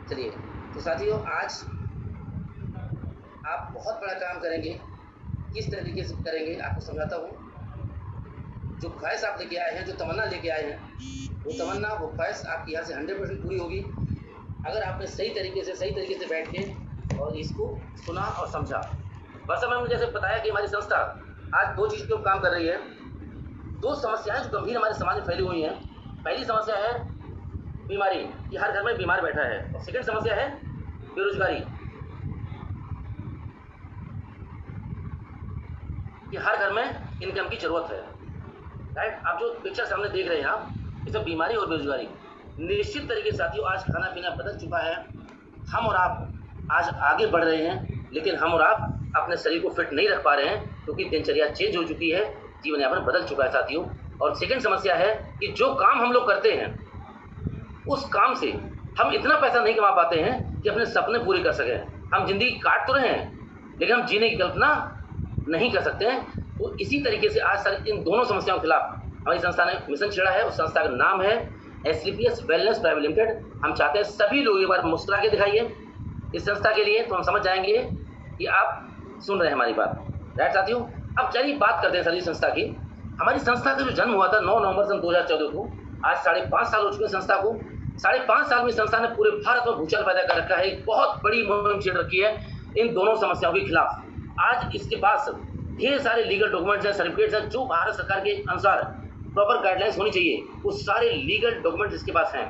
चलिए, तो साथियों आज आप बहुत बड़ा काम करेंगे। किस तरीके से करेंगे आपको समझाता हूँ। जो ख्वाहिश आप लेके आए हैं, जो तमन्ना लेके आए हैं, वो तमन्ना वो ख्वाहिश आपकी यहाँ से 100% पूरी होगी अगर आपने सही तरीके से बैठ के और इसको सुना और समझा। बस मैंने जैसे बताया कि हमारी संस्था आज 2 चीज़ के ऊपर काम कर रही है। 2 समस्याएं जो गंभीर हमारे समाज में फैली हुई हैं। पहली समस्या है बीमारी, कि हर घर में बीमार बैठा है, और सेकंड समस्या है बेरोजगारी, कि हर घर में इनकम की जरूरत है। राइट, आप जो पिक्चर सामने देख रहे हैं आप, इसमें बीमारी और बेरोजगारी। निश्चित तरीके से साथियों आज खाना पीना बदल चुका है। हम और आप आज आगे बढ़ रहे हैं, लेकिन हम और आप अपने शरीर को फिट नहीं रख पा रहे हैं क्योंकि दिनचर्या चेंज हो चुकी है, जीवन यापन बदल चुका है साथियों। और सेकंड समस्या है कि जो काम हम लोग करते हैं उस काम से हम इतना पैसा नहीं कमा पाते हैं कि अपने सपने पूरे कर सकें। हम जिंदगी काट तो रहे हैं लेकिन हम जीने की कल्पना नहीं कर सकते हैं। तो इसी तरीके से आज सर इन दोनों समस्याओं के खिलाफ हमारी संस्था ने मिशन छेड़ा है। उस संस्था का नाम है एसलीपीएस वेलनेस प्राइवेट लिमिटेड। हम चाहते हैं सभी लोग एक बार मुस्कुरा के दिखाइए इस संस्था के लिए, तो हम समझ जाएंगे कि आप सुन रहे हैं हमारी बात। राइट साथियों, अब चलिए बात करते हैं सर इस संस्था की। हमारी संस्था का जो जन्म हुआ था 9 नवंबर सन 2014 को, आज 5.5 साल हो चुके हैं संस्था को। 5.5 साल में संस्था ने पूरे भारत में भूचाल पैदा कर रखा है। एक बहुत बड़ी मुहिम छेड़ रखी है इन दोनों समस्याओं के खिलाफ। आज इसके पास ढेर सारे लीगल डॉक्यूमेंट्स हैं, सर्टिफिकेट्स हैं, जो भारत सरकार के अनुसार प्रॉपर गाइडलाइंस होनी चाहिए, वो सारे लीगल डॉक्यूमेंट्स इसके पास हैं।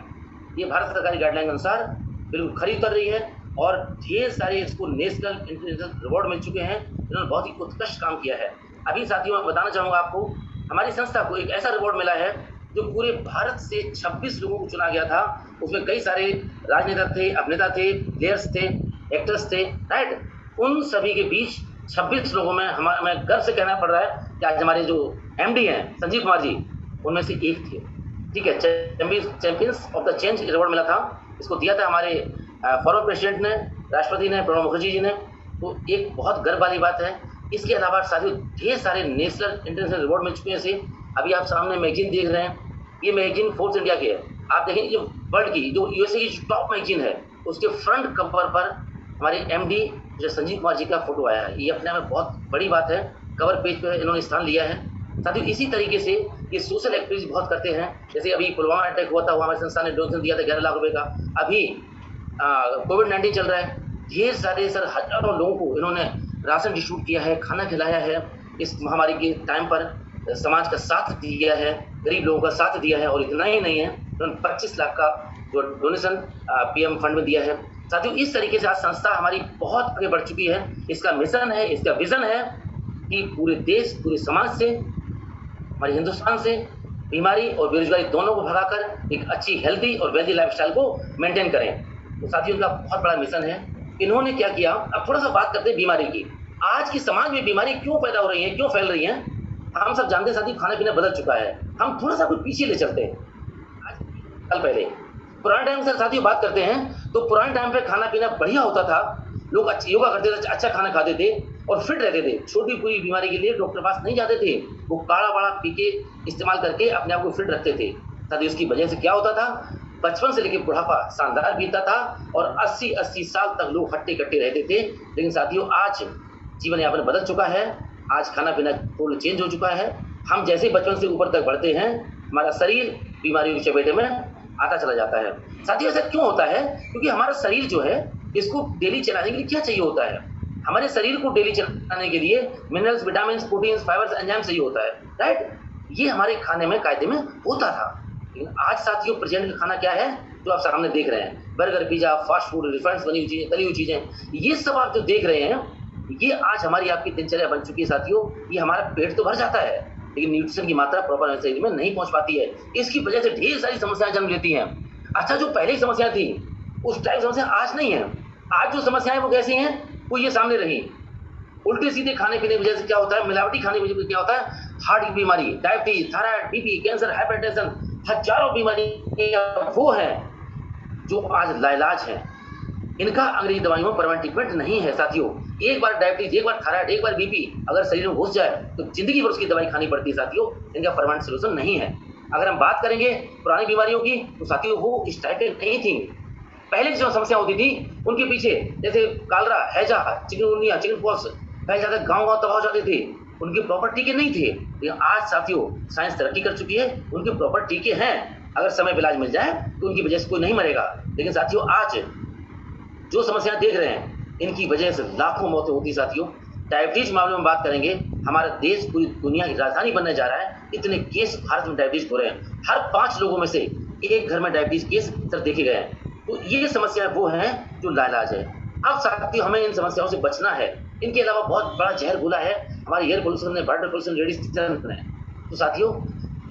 ये भारत सरकार की गाइडलाइन के अनुसार बिल्कुल खरी उतर रही है और ढेर सारे इसको नेशनल इंटरनेशनल रिवॉर्ड मिल चुके हैं। इन्होंने बहुत ही उत्कृष्ट काम किया है। अभी साथियों मैं बताना चाहूँगा आपको, हमारी संस्था को एक ऐसा रिवॉर्ड मिला है जो पूरे भारत से 26 लोगों को चुना गया था। उसमें कई सारे राजनेता थे, अभिनेता थे, प्लेयर्स थे, एक्टर्स थे। राइट, उन सभी के बीच 26 लोगों में हमें गर्व से कहना पड़ रहा है कि आज हमारे जो एमडी हैं संजीव कुमार जी, उनमें से एक थे। ठीक है, champions of the change reward मिला था। इसको दिया था हमारे फॉरवर्ड प्रेसिडेंट ने, राष्ट्रपति ने, प्रणब मुखर्जी जी ने। तो एक बहुत गर्व वाली बात है। इसके अलावा साथियों ढेर सारे नेशनल इंटरनेशनल रिवॉर्ड मिल चुके हैं इसे। अभी आप सामने मैगजीन देख रहे हैं, ये मैगजीन फोर्ब्स इंडिया की है। आप देखेंगे जो वर्ल्ड की, जो यूएसए की टॉप मैगजीन है, उसके फ्रंट कवर पर हमारे एमडी जो संजीव कुमार जी का फोटो आया है। ये अपने में बहुत बड़ी बात है। कवर पेज पे इन्होंने स्थान लिया है। साथियों इसी तरीके से ये सोशल एक्टिविटीज बहुत करते हैं। जैसे अभी पुलवामा अटैक हुआ था, हमारी संस्था ने डोनेशन दिया था 11 लाख रुपए का। अभी कोविड-19 चल रहा है, ढेर सारे सर हजारों लोगों को इन्होंने राशन डिस्ट्रीब्यूट किया है, खाना खिलाया है। इस महामारी के टाइम पर समाज का साथ दिया है, गरीब लोगों का साथ दिया है। और इतना ही नहीं है, उन्होंने 25 लाख का जो डोनेशन पीएम फंड में दिया है। साथियों इस तरीके से आज संस्था हमारी बहुत आगे बढ़ चुकी है। इसका मिशन है, इसका विजन है कि पूरे देश, पूरे समाज से, हमारे हिंदुस्तान से बीमारी और बेरोजगारी दोनों को भगाकर एक अच्छी हेल्दी और वेल्दी लाइफस्टाइल को मेंटेन करें। तो साथियों इनका बहुत बड़ा मिशन है। इन्होंने क्या किया, अब थोड़ा सा बात करते हैं बीमारी की। आज की समाज में बीमारी क्यों पैदा हो रही है, क्यों फैल रही है, हम सब जानते हैं साथियों। खाना पीना बदल चुका है। हम थोड़ा सा कुछ पीछे ले चलते हैं। आज कल पहले पुराने टाइम से साथियों बात करते हैं तो पुराने टाइम पे खाना पीना बढ़िया होता था। लोग योगा करते थे, अच्छा खाना खाते थे और फिट रहते थे। छोटी कोई बीमारी के लिए डॉक्टर पास नहीं जाते थे, वो काढ़ा वाड़ा पी के इस्तेमाल करके अपने आप को फिट रखते थे। साथियों इसकी वजह से क्या होता था, बचपन से लेकर बुढ़ापा शानदार बीतता था और 80-80 साल तक लोग हट्टे कट्टे रहते थे। लेकिन साथियों आज जीवन यापन बदल चुका है। आज खाना पीना थोड़ा चेंज हो चुका है। हम जैसे बचपन से ऊपर तक बढ़ते हैं, हमारा शरीर बीमारियों की चपेटे में आता चला जाता है। साथियों ऐसा क्यों होता है, क्योंकि हमारा शरीर जो है इसको डेली चलाने के लिए क्या चाहिए होता है, हमारे शरीर को डेली चलाने के लिए minerals, vitamin, proteins, fibres, enzyme चाहिए होता है। राइट, ये हमारे खाने में कायदे में होता था। लेकिन आज साथियों प्रेजेंट का खाना क्या है जो आप सामने देख रहे हैं, burger, pizza, fast food, refined बनी हुई चीजें, तली हुई चीजें, ये सब आप जो देख रहे हैं, ये आज हमारी आपकी दिनचर्या बन चुकी है साथियों। ये हमारा पेट तो भर जाता है लेकिन न्यूट्रिशन की मात्रा प्रॉपर शरीर में नहीं पहुंच पाती है। इसकी वजह से ढेर सारी समस्याएं जन्म लेती हैं। अच्छा, जो पहले की समस्या थी उस टाइप समस्या आज नहीं है। आज जो समस्याएं वो कैसी हैं, वो ये सामने रही। उल्टे सीधे खाने पीने की वजह से क्या होता है, मिलावटी खाने की वजह से क्या होता है, हार्ट की बीमारी, diabetes, thyroid, BP, cancer, hypertension, हजारों बीमारी वो है जो आज लाइलाज है। इनका अंग्रेजी दवाइयों में परमानेंट ट्रीटमेंट नहीं है साथियों। एक बार डायबिटीज, एक बार थायराइड, एक बार बीपी अगर शरीर में घुस जाए तो जिंदगी भर उसकी दवाई खानी पड़ती है साथियों। इनका परमानेंट सोल्यूशन नहीं है। अगर हम बात करेंगे पुरानी बीमारियों की तो साथियों वो इस टाइप की नहीं थी। पहले जो समस्या होती थी उनके पीछे, जैसे कालरा, हैजा, चिकनगुनिया, चिकन पॉक्स फैल जाते, गाँव तबाह हो जाते थे, उनके प्रॉपर टीके नहीं थे। लेकिन आज साथियों साइंस तरक्की कर चुकी है, उनके प्रॉपर टीके हैं, अगर समय पर इलाज मिल जाए तो उनकी वजह से कोई नहीं मरेगा। लेकिन साथियों आज जो समस्या देख रहे हैं इनकी वजह से लाखों मौतें होती। साथियों डायबिटीज मामले में बात करेंगे, हमारा देश पूरी दुनिया की राजधानी बनने जा रहा है, इतने केस भारत में डायबिटीज हो रहे हैं, हर 5 लोगों में से एक घर में डायबिटीज केस सर देखे गए हैं। तो ये समस्या वो हैं जो लाइलाज है। अब साथियों हमें इन समस्याओं से बचना है। इनके अलावा बहुत बड़ा जहर घुला है हमारे एयर पोल्यूशन ने, वाटर पोल्यूशन, रेडिएशन ने। तो साथियों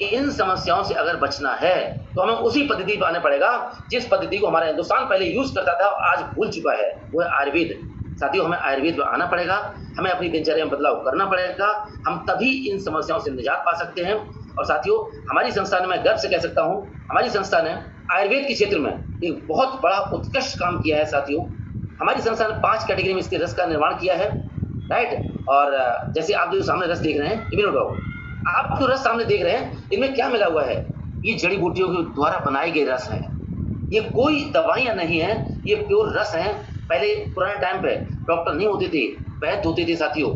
इन समस्याओं से अगर बचना है तो हमें उसी पद्धति पर आना पड़ेगा जिस पद्धति को हमारा हिंदुस्तान पहले यूज करता था और आज भूल चुका है, वो है आयुर्वेद। साथियों हमें आयुर्वेद में आना पड़ेगा, हमें अपनी दिनचर्या में बदलाव करना पड़ेगा, हम तभी इन समस्याओं से निजात पा सकते हैं। और साथियों हमारी संस्था ने, मैं गर्व से कह सकता हूँ, हमारी संस्था ने आयुर्वेद के क्षेत्र में एक बहुत बड़ा उत्कृष्ट काम किया है। साथियों हमारी संस्था ने 5 कैटेगरी में इसके रस का निर्माण किया है, राइट। और जैसे आप जो सामने रस देख रहे हैं इम्यूनोडॉग, आप जो रस सामने देख रहे हैं इनमें क्या मिला हुआ है, ये जड़ी बूटियों के द्वारा बनाई गई रस है, ये कोई दवाइयाँ नहीं है, ये प्योर रस है। पहले पुराने टाइम पे डॉक्टर नहीं होते थे, वैद्य होते थे साथियों,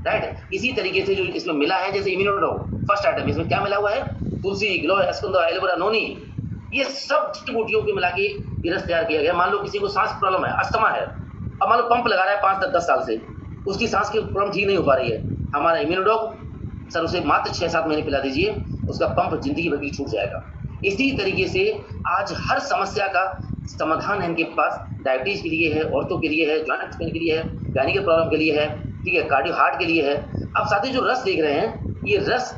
राइट। इसी तरीके से जो इसमें मिला है, जैसे इम्यूनोडॉग फर्स्ट आइटम, इसमें क्या मिला हुआ है, तुलसी, गिलोय, अस्कुंदा, एलोवेरा, नोनी, ये सब जड़ी बूटियों के मिला के ये रस तैयार किया गया। मान लो किसी को सांस प्रॉब्लम है, अस्थमा है, अब मान लो पंप लगा रहा है 5-10 साल से, उसकी सांस की प्रॉब्लम ठीक नहीं हो पा रही है, हमारा इम्यूनोडॉग सर उसे मात्र 6-7 महीने पिला दीजिए, उसका पंप जिंदगी भर की छूट जाएगा। इसी तरीके से आज हर समस्या का समाधान है इनके पास, डायबिटीज के लिए है, औरतों के लिए है, जॉइंट पेन के लिए है, गायनी के प्रॉब्लम के लिए है, ठीक है, कार्डियो हार्ट के लिए है। अब साथी जो रस देख रहे हैं ये रस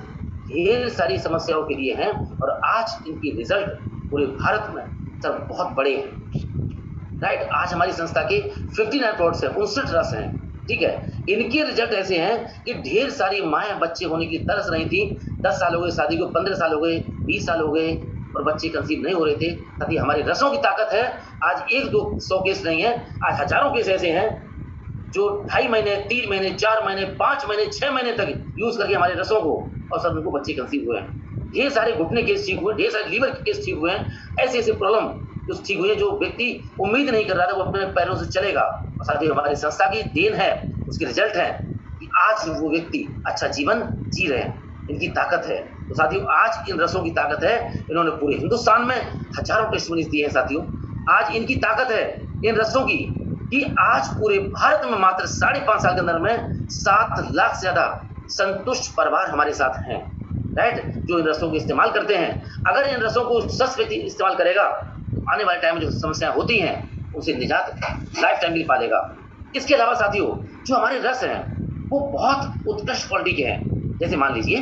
ढेर सारी समस्याओं के लिए हैं और आज इनकी रिजल्ट पूरे भारत में सर बहुत बड़े हैं, राइट। आज हमारी संस्था के 59 प्रोडक्ट्स हैं, 59 रस हैं, ठीक है। इनके रिजल्ट ऐसे हैं कि ढेर सारी माएँ बच्चे होने की तरस रही थी, 10 साल हो गए शादी को, 15 साल हो गए, 20 साल हो गए और बच्चे कंसीव नहीं हो रहे थे। ताकि हमारे रसों की ताकत है, आज 1-2-100 केस नहीं है, आज हजारों केस ऐसे हैं जो 2.5 महीने, 3 महीने, 4 महीने, 5 महीने, 6 महीने तक यूज करके हमारे रसों को, और सब उनको बच्चे कंसीव हुए हैं। ढेर सारे घुटने केस ठीक हुए, ढेर सारे लीवर के केस ठीक हुए हैं, ऐसे ऐसे प्रॉब्लम जो ठीक हुए हैं जो व्यक्ति उम्मीद नहीं कर रहा था वो अपने पैरों से चलेगा। और साथ ही हमारी संस्था की देन है, उसके रिजल्ट है कि आज वो व्यक्ति अच्छा जीवन जी रहे हैं, इनकी ताकत है। तो साथियों आज इन रसों की ताकत है, इन्होंने पूरे हिंदुस्तान में हजारों टेस्टिमोनीज दिए हैं साथियों। आज इनकी ताकत है इन रसों की कि आज पूरे भारत में मात्र 5.5 साल के अंदर में 7 लाख से ज्यादा संतुष्ट परिवार हमारे साथ हैं, राइट, जो इन रसों को इस्तेमाल करते हैं। अगर इन रसों को 10 व्यक्ति इस्तेमाल करेगा तो आने वाले टाइम में जो समस्याएं होती हैं उनसे निजात लाइफ टाइम के लिए पालेगा। इसके अलावा साथियों जो हमारे रस हैं वो बहुत उत्कृष्ट क्वालिटी के हैं। जैसे मान लीजिए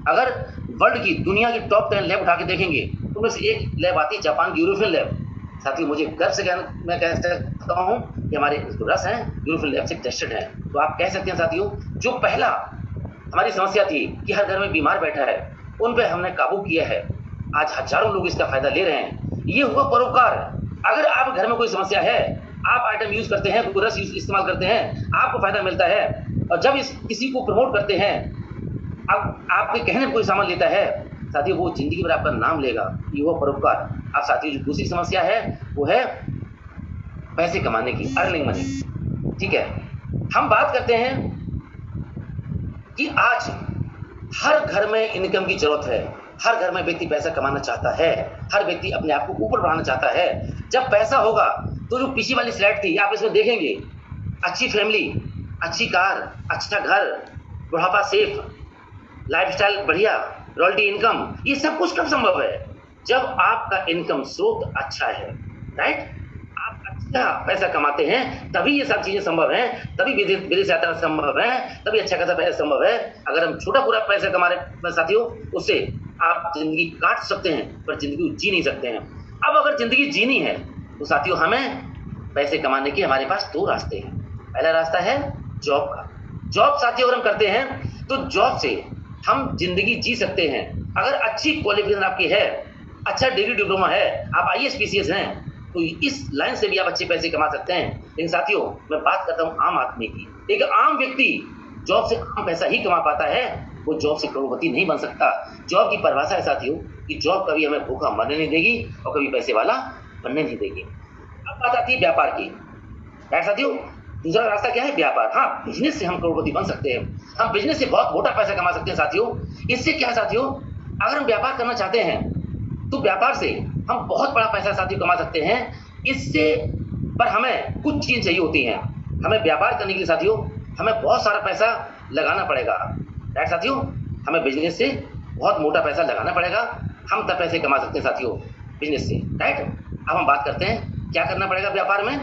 अगर वर्ल्ड की, दुनिया की टॉप 10 लैब उठा के देखेंगे तो उनमें से एक लैब आती है जापान की यूरोपियन लैब। साथियों मुझे गर्व से मैं कह सकता हूँ कि हमारे जो रस हैं यूरोपियन लैब से टेस्टेड हैं। तो आप कह सकते हैं साथियों जो पहला हमारी समस्या थी कि हर घर में बीमार बैठा है, उन पे हमने काबू किया है, आज हजारों लोग इसका फायदा ले रहे हैं। ये हुआ परोपकार। अगर आप घर में कोई समस्या है, आप आइटम यूज करते हैं, कोई रस इस्तेमाल करते हैं, आपको फायदा मिलता है, और जब किसी को प्रमोट करते हैं, अब आपके कहने पर कोई सामान लेता है, साथियों वो जिंदगी भर आपका नाम लेगा। ये हुआ परोपकार। अब साथियों जो दूसरी समस्या है वो है पैसे कमाने की, अर्निंग मनी, ठीक है। हम बात करते हैं कि आज हर घर में इनकम की जरूरत है, हर घर में व्यक्ति पैसा कमाना चाहता है, हर व्यक्ति अपने आप को ऊपर बढ़ाना चाहता है। जब पैसा होगा तो जो पीछे वाली स्लाइड थी आप इसमें देखेंगे, अच्छी फैमिली, अच्छी कार, अच्छा घर, बुढ़ापा सेफ, लाइफस्टाइल बढ़िया, रॉयल्टी इनकम, ये सब कुछ कब संभव है? जब आपका इनकम स्रोत अच्छा है, राइट। आप अच्छा पैसा कमाते हैं तभी ये सब चीजें संभव हैं, तभी विदेश यात्रा संभव है, तभी अच्छा खासा पैसा संभव है। अगर हम छोटा पूरा पैसा कमा रहे हैं साथियों, उससे आप जिंदगी काट सकते हैं पर जिंदगी जी नहीं सकते हैं। अब अगर जिंदगी जीनी है तो साथियों हमें पैसे कमाने के हमारे पास 2 रास्ते हैं। पहला रास्ता है जॉब का। जॉब साथियों अगर हम करते हैं तो जॉब से हम जिंदगी जी सकते हैं। अगर अच्छी क्वालिफिकेशन आपकी है, अच्छा डिग्री डिप्लोमा है, आप IAS PCS हैं, तो इस लाइन से भी आप अच्छे पैसे कमा सकते हैं। लेकिन साथियों मैं बात करता हूं आम आदमी की। एक आम व्यक्ति जॉब से आम पैसा ही कमा पाता है, वो जॉब से करोड़पति नहीं बन सकता। जॉब की परिभाषा है साथियों कि जॉब कभी हमें भूखा मरने नहीं देगी और कभी पैसे वाला बनने नहीं देगी। अब बात आती है व्यापार की। राइट साथियों, दूसरा रास्ता क्या है? व्यापार। हाँ, बिजनेस से हम करोड़पति बन सकते हैं, हम बिजनेस से बहुत मोटा पैसा कमा सकते हैं साथियों। इससे क्या है साथियों, अगर हम व्यापार करना चाहते हैं तो व्यापार से हम बहुत बड़ा पैसा साथियों कमा सकते हैं। इससे पर हमें कुछ चीज चाहिए होती हैं। हमें व्यापार करने के लिए साथियों हमें बहुत सारा पैसा लगाना पड़ेगा। राइट साथियों, हमें बिजनेस से बहुत मोटा पैसा लगाना पड़ेगा, हम तब पैसे कमा सकते हैं साथियों बिजनेस से। राइट, अब हम बात करते हैं क्या करना पड़ेगा व्यापार में।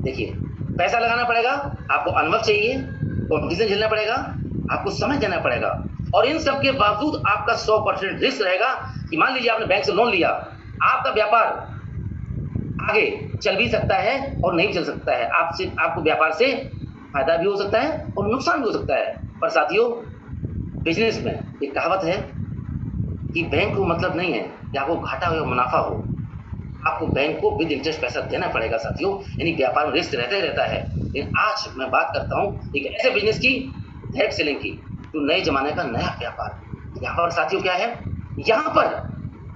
देखिए, पैसा लगाना पड़ेगा, आपको अनुभव चाहिए, कॉम्पिटिशन झेलना पड़ेगा, आपको समय देना पड़ेगा, और इन सब के बावजूद आपका 100% रिस्क रहेगा कि मान लीजिए आपने बैंक से लोन लिया, आपका व्यापार आगे चल भी सकता है और नहीं चल सकता है। आपको व्यापार से फायदा भी हो सकता है और नुकसान भी हो सकता है। पर साथियों, बिजनेस में एक कहावत है कि बैंक को मतलब नहीं है कि आपको घाटा हो या मुनाफा हो, आपको बैंक को विद इंटरेस्ट पैसा देना पड़ेगा साथियों। यानी व्यापार में रिस्क रहता ही रहता है। लेकिन आज मैं बात करता हूँ एक ऐसे बिजनेस की, डायरेक्ट सेलिंग की, जो नए जमाने का नया व्यापार। यहाँ पर साथियों क्या है, यहाँ पर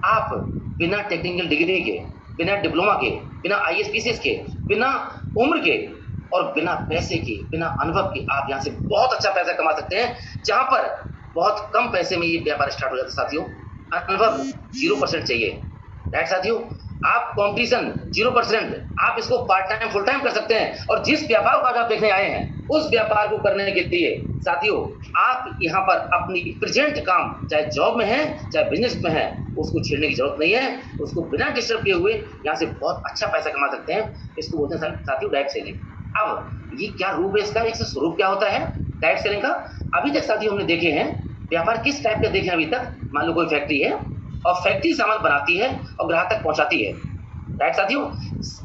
आप बिना टेक्निकल डिग्री के, बिना डिप्लोमा के, बिना ISPCS के, बिना उम्र के और बिना पैसे के, बिना अनुभव के आप यहाँ से बहुत अच्छा पैसा कमा सकते हैं। जहाँ पर बहुत कम पैसे में ये व्यापार स्टार्ट हो जाता है साथियों। अनुभव 0% चाहिए। राइट साथियों, आप कंपटीशन 0%, आप इसको पार्ट टाइम फुल टाइम कर सकते हैं। और जिस व्यापार को आप देखने आए हैं, उस व्यापार को करने के लिए साथियों आप यहाँ पर अपनी प्रेजेंट काम, चाहे जॉब में है चाहे बिजनेस में है, उसको छेड़ने की जरूरत नहीं है। उसको बिना डिस्टर्ब किए हुए यहाँ से बहुत अच्छा पैसा कमा सकते हैं। इसको बोलते हैं साथियों डायरेक्ट सेलिंग। अब ये क्या रूप है इसका, इसका स्वरूप क्या होता है डायरेक्ट सेलिंग का? अभी तक साथियों हमने देखे हैं व्यापार किस टाइप का देखे हैं अभी तक। मान लो कोई फैक्ट्री है और फैक्ट्री सामान बनाती है और ग्राहक तक पहुंचाती है। राइट साथियों,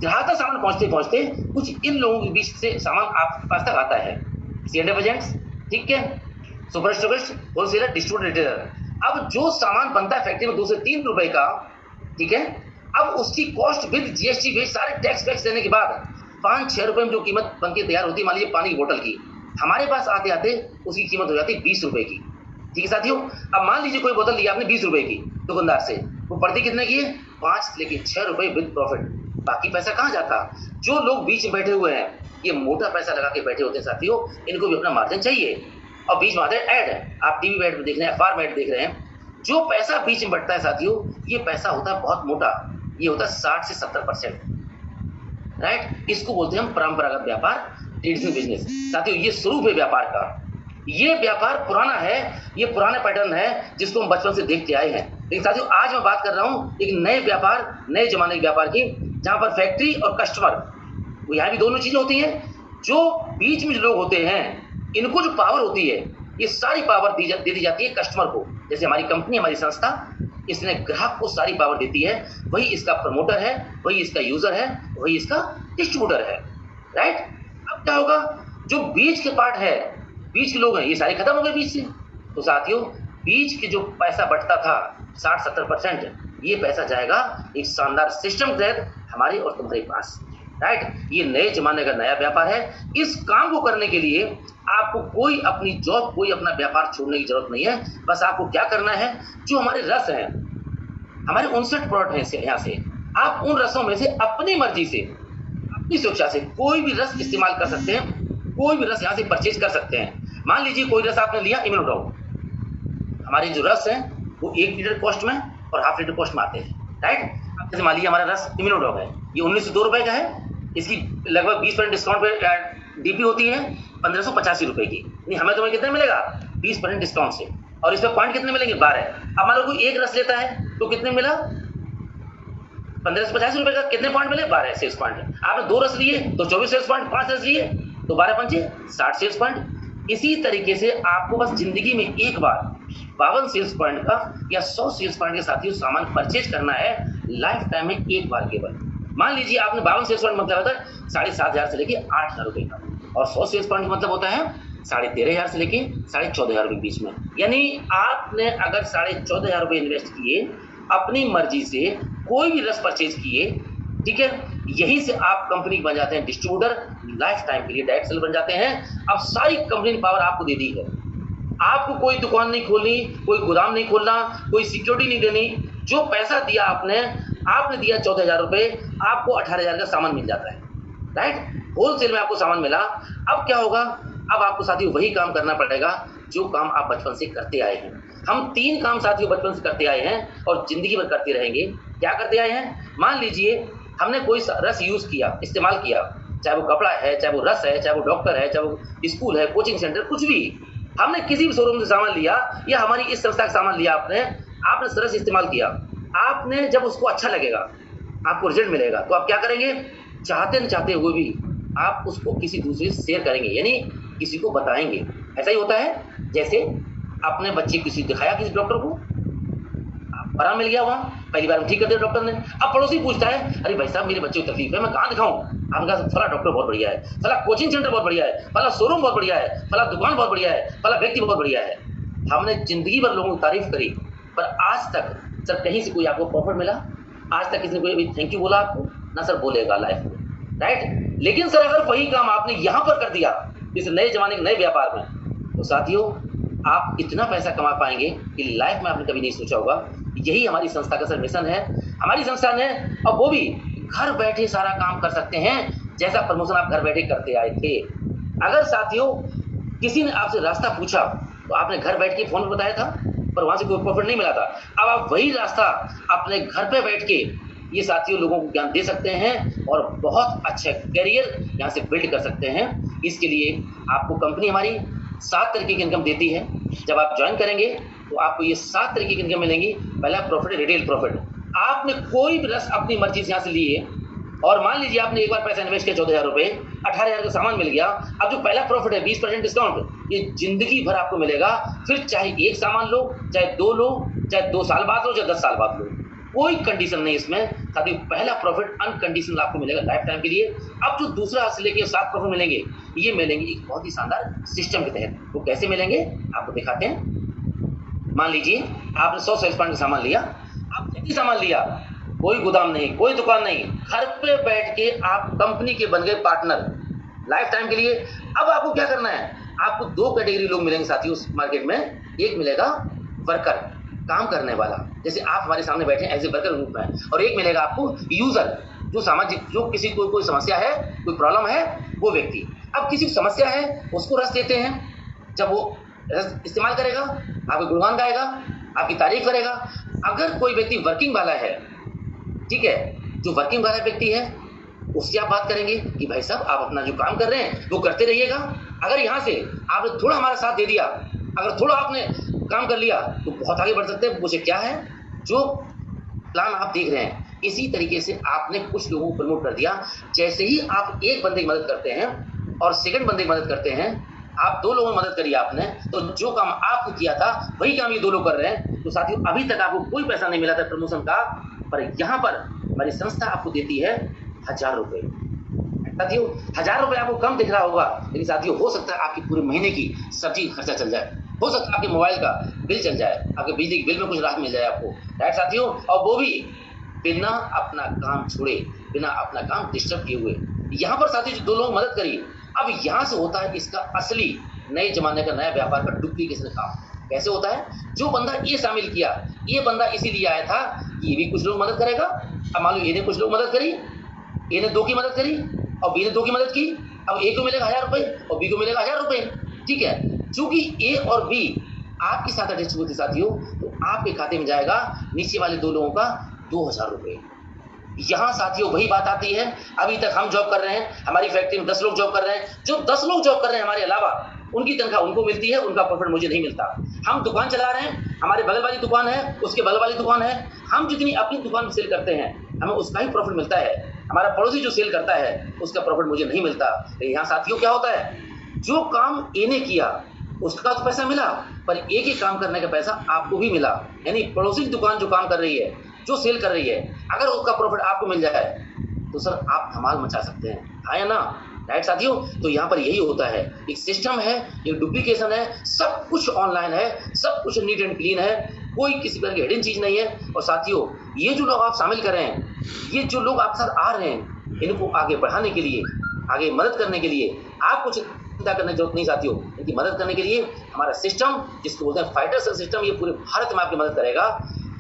ग्राहक तक सामान पहुंचते पहुंचते कुछ इन लोगों के बीच से सामान आपके पास तक आता है। C&F एजेंट्स, ठीक है, super stockist, wholesaler, distributor, retailer. अब जो सामान बनता है फैक्ट्री में 2 से 3 रुपए का, ठीक है, अब उसकी कॉस्ट विद GST वेट सारे टैक्स देने के बाद 5-6 रुपए में जो कीमत बन के तैयार होती है, मान लीजिए पानी की बोतल की, हमारे पास आते आते उसकी कीमत हो जाती है 20 रुपए की। ठीक है साथियों, अब मान लीजिए कोई बोतल लिया आपने 20 रुपए की दुकानदार से, वो पड़ती कितने की है? 5 लेकिन 6 रुपए विद प्रॉफिट। बाकी पैसा कहाँ जाता? जो लोग बीच में बैठे हुए हैं, ये मोटा पैसा लगा के बैठे होते हैं साथियों, इनको भी अपना मार्जिन चाहिए। और बीच में आते हैं ऐड, आप टीवी ऐड देख रहे हैं, अखबार में ऐड देख रहे हैं, जो पैसा बीच में बढ़ता है साथियों, ये पैसा होता है बहुत मोटा, ये होता है 60 से 70%। राइट, इसको बोलते हैं हम परंपरागत व्यापार, ट्रेडिशनल बिजनेस। साथियों ये स्वरूप है व्यापार का, ये व्यापार पुराना है, ये पुराना पैटर्न है जिसको हम बचपन से देखते आए हैं। लेकिन साथियों आज मैं बात कर रहा हूँ एक नए व्यापार, नए जमाने के व्यापार की, जहां पर फैक्ट्री और कस्टमर, यहाँ भी दोनों चीजें होती हैं। जो बीच में जो लोग होते हैं, इनको जो पावर होती है, ये सारी पावर दे दी जाती है कस्टमर को। जैसे हमारी कंपनी, हमारी संस्था, इसने ग्राहक को सारी पावर देती है। वही इसका प्रमोटर है, वही इसका यूजर है, वही इसका डिस्ट्रीब्यूटर है। राइट, अब क्या होगा, जो बीच के पार्ट है, बीच के लोग हैं, ये सारे खत्म हो गए बीच से। तो साथियों बीच के जो पैसा बढ़ता था 60-70%, ये पैसा जाएगा एक शानदार सिस्टम के तहत हमारे और तुम्हारे पास। राइट, ये नए जमाने का नया व्यापार है। इस काम को करने के लिए आपको कोई अपनी जॉब, कोई अपना व्यापार छोड़ने की जरूरत नहीं है। बस आपको क्या करना है, जो हमारे रस हैं, हमारे 59 प्रोडक्ट हैं यहाँ से, आप उन रसों में से अपनी मर्जी से, अपनी स्वेच्छा से कोई भी रस इस्तेमाल कर सकते हैं, कोई भी रस यहाँ से परचेज कर सकते हैं। मान लीजिए कोई रस आपने लिया इम्यूनोडॉग, हमारे जो रस हैं वो 1 लीटर कॉस्ट में और ½ लीटर कॉस्ट में आते हैं। राइट, जैसे मान लीजिए हमारा रस इम्यूनोडॉग है, ये 1902 रुपए का है, इसकी लगभग 20% डिस्काउंट पे डीपी होती है 1585 रुपए की। नहीं, हमें तुम्हें कितने मिलेगा? 20% डिस्काउंट से। और इसमें पॉइंट कितने मिलेंगे? 12। अब मान लो कोई एक रस लेता है तो कितने मिला? 1585 रुपए का। कितने पॉइंट मिले? 12 सेल्स पॉइंट। आपने 2 रस लिए तो 24 सेल्स पॉइंट, 5 रस लिए तो 12×5 60 सेल्स पॉइंट। इसी तरीके से आपको बस जिंदगी में एक बार 52 सेल्स पॉइंट का या 100 सेल्स पॉइंट के साथ सामान परचेज करना है, लाइफ टाइम में एक बार केवल। मान लीजिए आपने 52 सेल्स पॉइंट मतलब होता है 7,500 से लेके 8,000 रुपए का, और 100 सेल्स पॉइंट मतलब होता है 13,500 से लेके 14,500 रुपए के बीच में। यानी आपने अगर 14,500 रुपए इन्वेस्ट किए, अपनी मर्जी से कोई भी रस परचेज किए, ठीक है, यहीं से आप कंपनी बन जाते हैं डिस्ट्रीब्यूटर, लाइफ टाइम के लिए डायरेक्ट सेल बन जाते हैं। अब सारी कंपनी ने पावर आपको दे दी है, आपको कोई दुकान नहीं खोलनी, कोई गोदाम नहीं खोलना, कोई सिक्योरिटी नहीं देनी। जो पैसा दिया आपने, आपने दिया 14,000 रुपये, आपको 18,000 का सामान मिल जाता है, राइट? होलसेल में आपको सामान मिला। अब क्या होगा? अब आपको साथियों वही काम करना पड़ेगा जो काम आप बचपन से करते आए हैं। हम 3 काम साथियों बचपन से करते आए हैं और जिंदगी भर करते रहेंगे। क्या करते आए हैं? मान लीजिए हमने कोई रस यूज किया, इस्तेमाल किया, चाहे वो कपड़ा है, चाहे वो रस है, चाहे वो डॉक्टर है, चाहे वो स्कूल है, कोचिंग सेंटर, कुछ भी। हमने किसी भी शोरूम से सामान लिया या हमारी इस संस्था का सामान लिया, आपने रस इस्तेमाल किया। आपने जब उसको अच्छा लगेगा, आपको रिजल्ट मिलेगा, तो आप क्या करेंगे? चाहते न चाहते हुए भी आप उसको किसी दूसरे से शेयर करेंगे, यानी किसी को बताएंगे। ऐसा ही होता है। जैसे आपने बच्चे किसी दिखाया किसी डॉक्टर को, आराम मिल गया, वहाँ पहली बार ठीक कर दिया डॉक्टर ने। अब पड़ोसी पूछता है, अरे भाई साहब मेरे बच्चे को तकलीफ है, मैं कहाँ दिखाऊं? आपने कहा फला डॉक्टर बहुत बढ़िया है, फला कोचिंग सेंटर बहुत बढ़िया है, फला शोरूम बहुत बढ़िया है, फला दुकान बहुत बढ़िया है, फला व्यक्ति बहुत बढ़िया है। हमने जिंदगी भर लोगों की तारीफ करी, पर आज तक सर कहीं से कोई आपको प्रॉफिट मिला? आज तक किसी ने कोई थैंक यू बोला आपको? ना सर बोलेगा लाइफ में, राइट? लेकिन सर अगर वही काम आपने यहाँ पर कर दिया, इस नए जमाने के नए व्यापार में, तो साथियों आप इतना पैसा कमा पाएंगे कि लाइफ में आपने कभी नहीं सोचा होगा। यही हमारी संस्था का सर मिशन है। हमारी संस्था ने, और वो भी घर बैठे सारा काम कर सकते हैं जैसा प्रमोशन आप घर बैठे करते आए थे। अगर साथियों किसी ने आपसे रास्ता पूछा तो आपने घर बैठ के फोन पर बताया था, पर वहां से कोई प्रॉफिट नहीं मिला था। अब आप वही रास्ता अपने घर पे बैठ के ये साथियों लोगों को ज्ञान दे सकते हैं और बहुत अच्छा करियर यहाँ से बिल्ड कर सकते हैं। इसके लिए आपको कंपनी हमारी 7 तरीके की इनकम देती है। जब आप ज्वाइन करेंगे तो आपको ये 7 तरीके की इनकम मिलेंगी। पहला प्रॉफिट, रिटेल प्रॉफिट। आपने कोई भी रस अपनी मर्जी से यहाँ से लिए और मान लीजिए आपने एक बार पैसा इन्वेस्ट किया 14,000 रुपये, 18,000 का सामान मिल गया। अब जो पहला प्रॉफिट है 20% डिस्काउंट, ये जिंदगी भर आपको मिलेगा। फिर चाहे एक सामान लो, चाहे 2 लो, चाहे 2 साल बाद लो, चाहे 10 साल बाद लो, कोई कंडीशन नहीं इसमें। साथ ही पहला प्रॉफिट अनकंडीशनल आपको मिलेगा लाइफ टाइम के लिए। अब जो दूसरा से लेके 7 प्रॉफिट मिलेंगे, ये मिलेंगे एक बहुत ही शानदार सिस्टम के तहत। वो कैसे मिलेंगे आपको दिखाते हैं। मान लीजिए आपने 100 सेल्स पॉइंट का सामान लिया, आप जैसे सामान लिया, कोई गोदाम नहीं, कोई दुकान नहीं, घर पे बैठ के आप कंपनी के बन गए पार्टनर लाइफ टाइम के लिए। अब आपको क्या करना है? आपको 2 कैटेगरी लोग मिलेंगे साथियों उस मार्केट में। एक मिलेगा वर्कर, काम करने वाला, जैसे आप हमारे सामने बैठे एज ए वर्कर रूप में, और एक मिलेगा आपको यूजर, जो सामाजिक, जो किसी को कोई समस्या है, कोई प्रॉब्लम है, वो व्यक्ति। अब किसी को समस्या है, उसको रस देते हैं। जब वो रस इस्तेमाल करेगा, आपके गुणगान गाएगा, आपकी तारीफ करेगा। अगर कोई व्यक्ति वर्किंग वाला है, ठीक है, जो वर्किंग वाला व्यक्ति है, उससे आप बात करेंगे कि भाई साहब आप अपना जो काम कर रहे हैं वो करते रहिएगा। अगर यहाँ से आपने थोड़ा हमारा साथ दे दिया, अगर थोड़ा आपने काम कर लिया, तो बहुत आगे बढ़ सकते हैं। पूछे क्या है जो प्लान आप देख रहे हैं? इसी तरीके से आपने कुछ लोगों को प्रमोट कर दिया। जैसे ही आप एक बंदे की मदद करते हैं और सेकंड बंदे की मदद करते हैं, आप 2 लोगों की मदद करी आपने, तो जो काम आपने किया था वही काम ये 2 लोग कर रहे हैं। तो साथियों अभी तक आपको कोई पैसा नहीं मिला था प्रमोशन का, पर यहाँ पर हमारी संस्था आपको देती है 1,000 रुपये। साथियों 1,000 रुपये आपको कम दिख रहा होगा, लेकिन साथियों हो सकता है आपकी पूरे महीने की सब्जी खर्चा चल जाए, हो सकता है आपके मोबाइल का बिल चल जाए, आपके बिजली के बिल में कुछ राहत मिल जाए आपको, राइट साथियों? और वो भी बिना अपना काम छोड़े, बिना अपना काम डिस्टर्ब किए हुए। यहाँ पर साथियों जो 2 लोग मदद करी, अब यहाँ से होता है इसका असली नए जमाने का नया व्यापार का डुप्लीकेशन काम। कैसे होता है? जो बंदा ये शामिल किया, ये बंदा इसीलिए आया था कि ये भी कुछ लोग मदद करेगा। अब मान लो ये ने कुछ लोग मदद करी, ए ने 2 की मदद करी और बी ने 2 की मदद की। अब ए को मिलेगा 1,000 रुपये और बी को मिलेगा 1,000 रुपये, ठीक है? चूंकि ए और बी आपके साथ डिस्ट्रीब्यूट थे साथियों, तो आपके खाते में जाएगा नीचे वाले 2 लोगों का 2,000 रुपये। यहाँ साथियों वही बात आती है। अभी तक हम जॉब कर रहे हैं, हमारी फैक्ट्री में 10 लोग जॉब कर रहे हैं। जो 10 लोग जॉब कर रहे हैं हमारे अलावा, उनकी तनख्वाह उनको मिलती है, उनका प्रॉफिट मुझे नहीं मिलता। हम दुकान चला रहे हैं, हमारे बगल वाली दुकान है, उसके बगल वाली दुकान है, हम जितनी अपनी दुकान में सेल करते हैं हमें उसका ही प्रॉफिट मिलता है। हमारा पड़ोसी जो सेल करता है उसका प्रॉफिट मुझे नहीं मिलता। तो यहाँ साथियों क्या होता है? जो काम ए ने किया उसका तो पैसा मिला, पर ए के काम करने का पैसा आपको भी मिला। यानी पड़ोसी की दुकान जो काम कर रही है, जो सेल कर रही है, अगर उसका प्रॉफिट आपको मिल जाए तो सर आप धमाल मचा सकते हैं, हाँ या ना? राइट साथियों? तो यहाँ पर यही होता है, एक सिस्टम है, एक डुप्लीकेशन है, सब कुछ ऑनलाइन है, सब कुछ नीट एंड क्लीन है, कोई किसी प्रकार की हिडन चीज नहीं है। और साथियों ये जो लोग आप शामिल कर रहे हैं, ये जो लोग आपके साथ आ रहे हैं, इनको आगे बढ़ाने के लिए, आगे मदद करने के लिए आपको चिंता करने की जरूरत नहीं साथियों। इनकी मदद करने के लिए हमारा सिस्टम, जिसको बोलते हैं फाइटर सेल सिस्टम, ये पूरे भारत में आपकी मदद करेगा।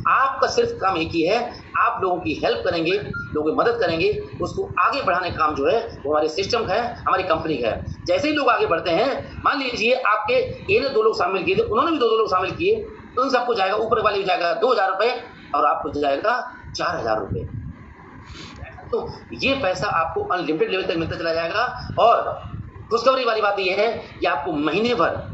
आपका सिर्फ काम एक ही है, आप लोगों की हेल्प करेंगे, लोगों की मदद करेंगे, उसको आगे बढ़ाने का काम जो है वो हमारे सिस्टम का है, हमारी कंपनी का है। जैसे ही लोग आगे बढ़ते हैं, मान लीजिए आपके ए ने 2 लोग शामिल किए थे, उन्होंने भी 2 लोग शामिल किए, तो उन सबको जाएगा, ऊपर वाले को जाएगा 2000 रुपए और आपको जाएगा 4000 रुपए। तो ये पैसा आपको अनलिमिटेड लेवल तक मिलता चला जाएगा। और खुशखबरी वाली बात यह है कि आपको महीने भर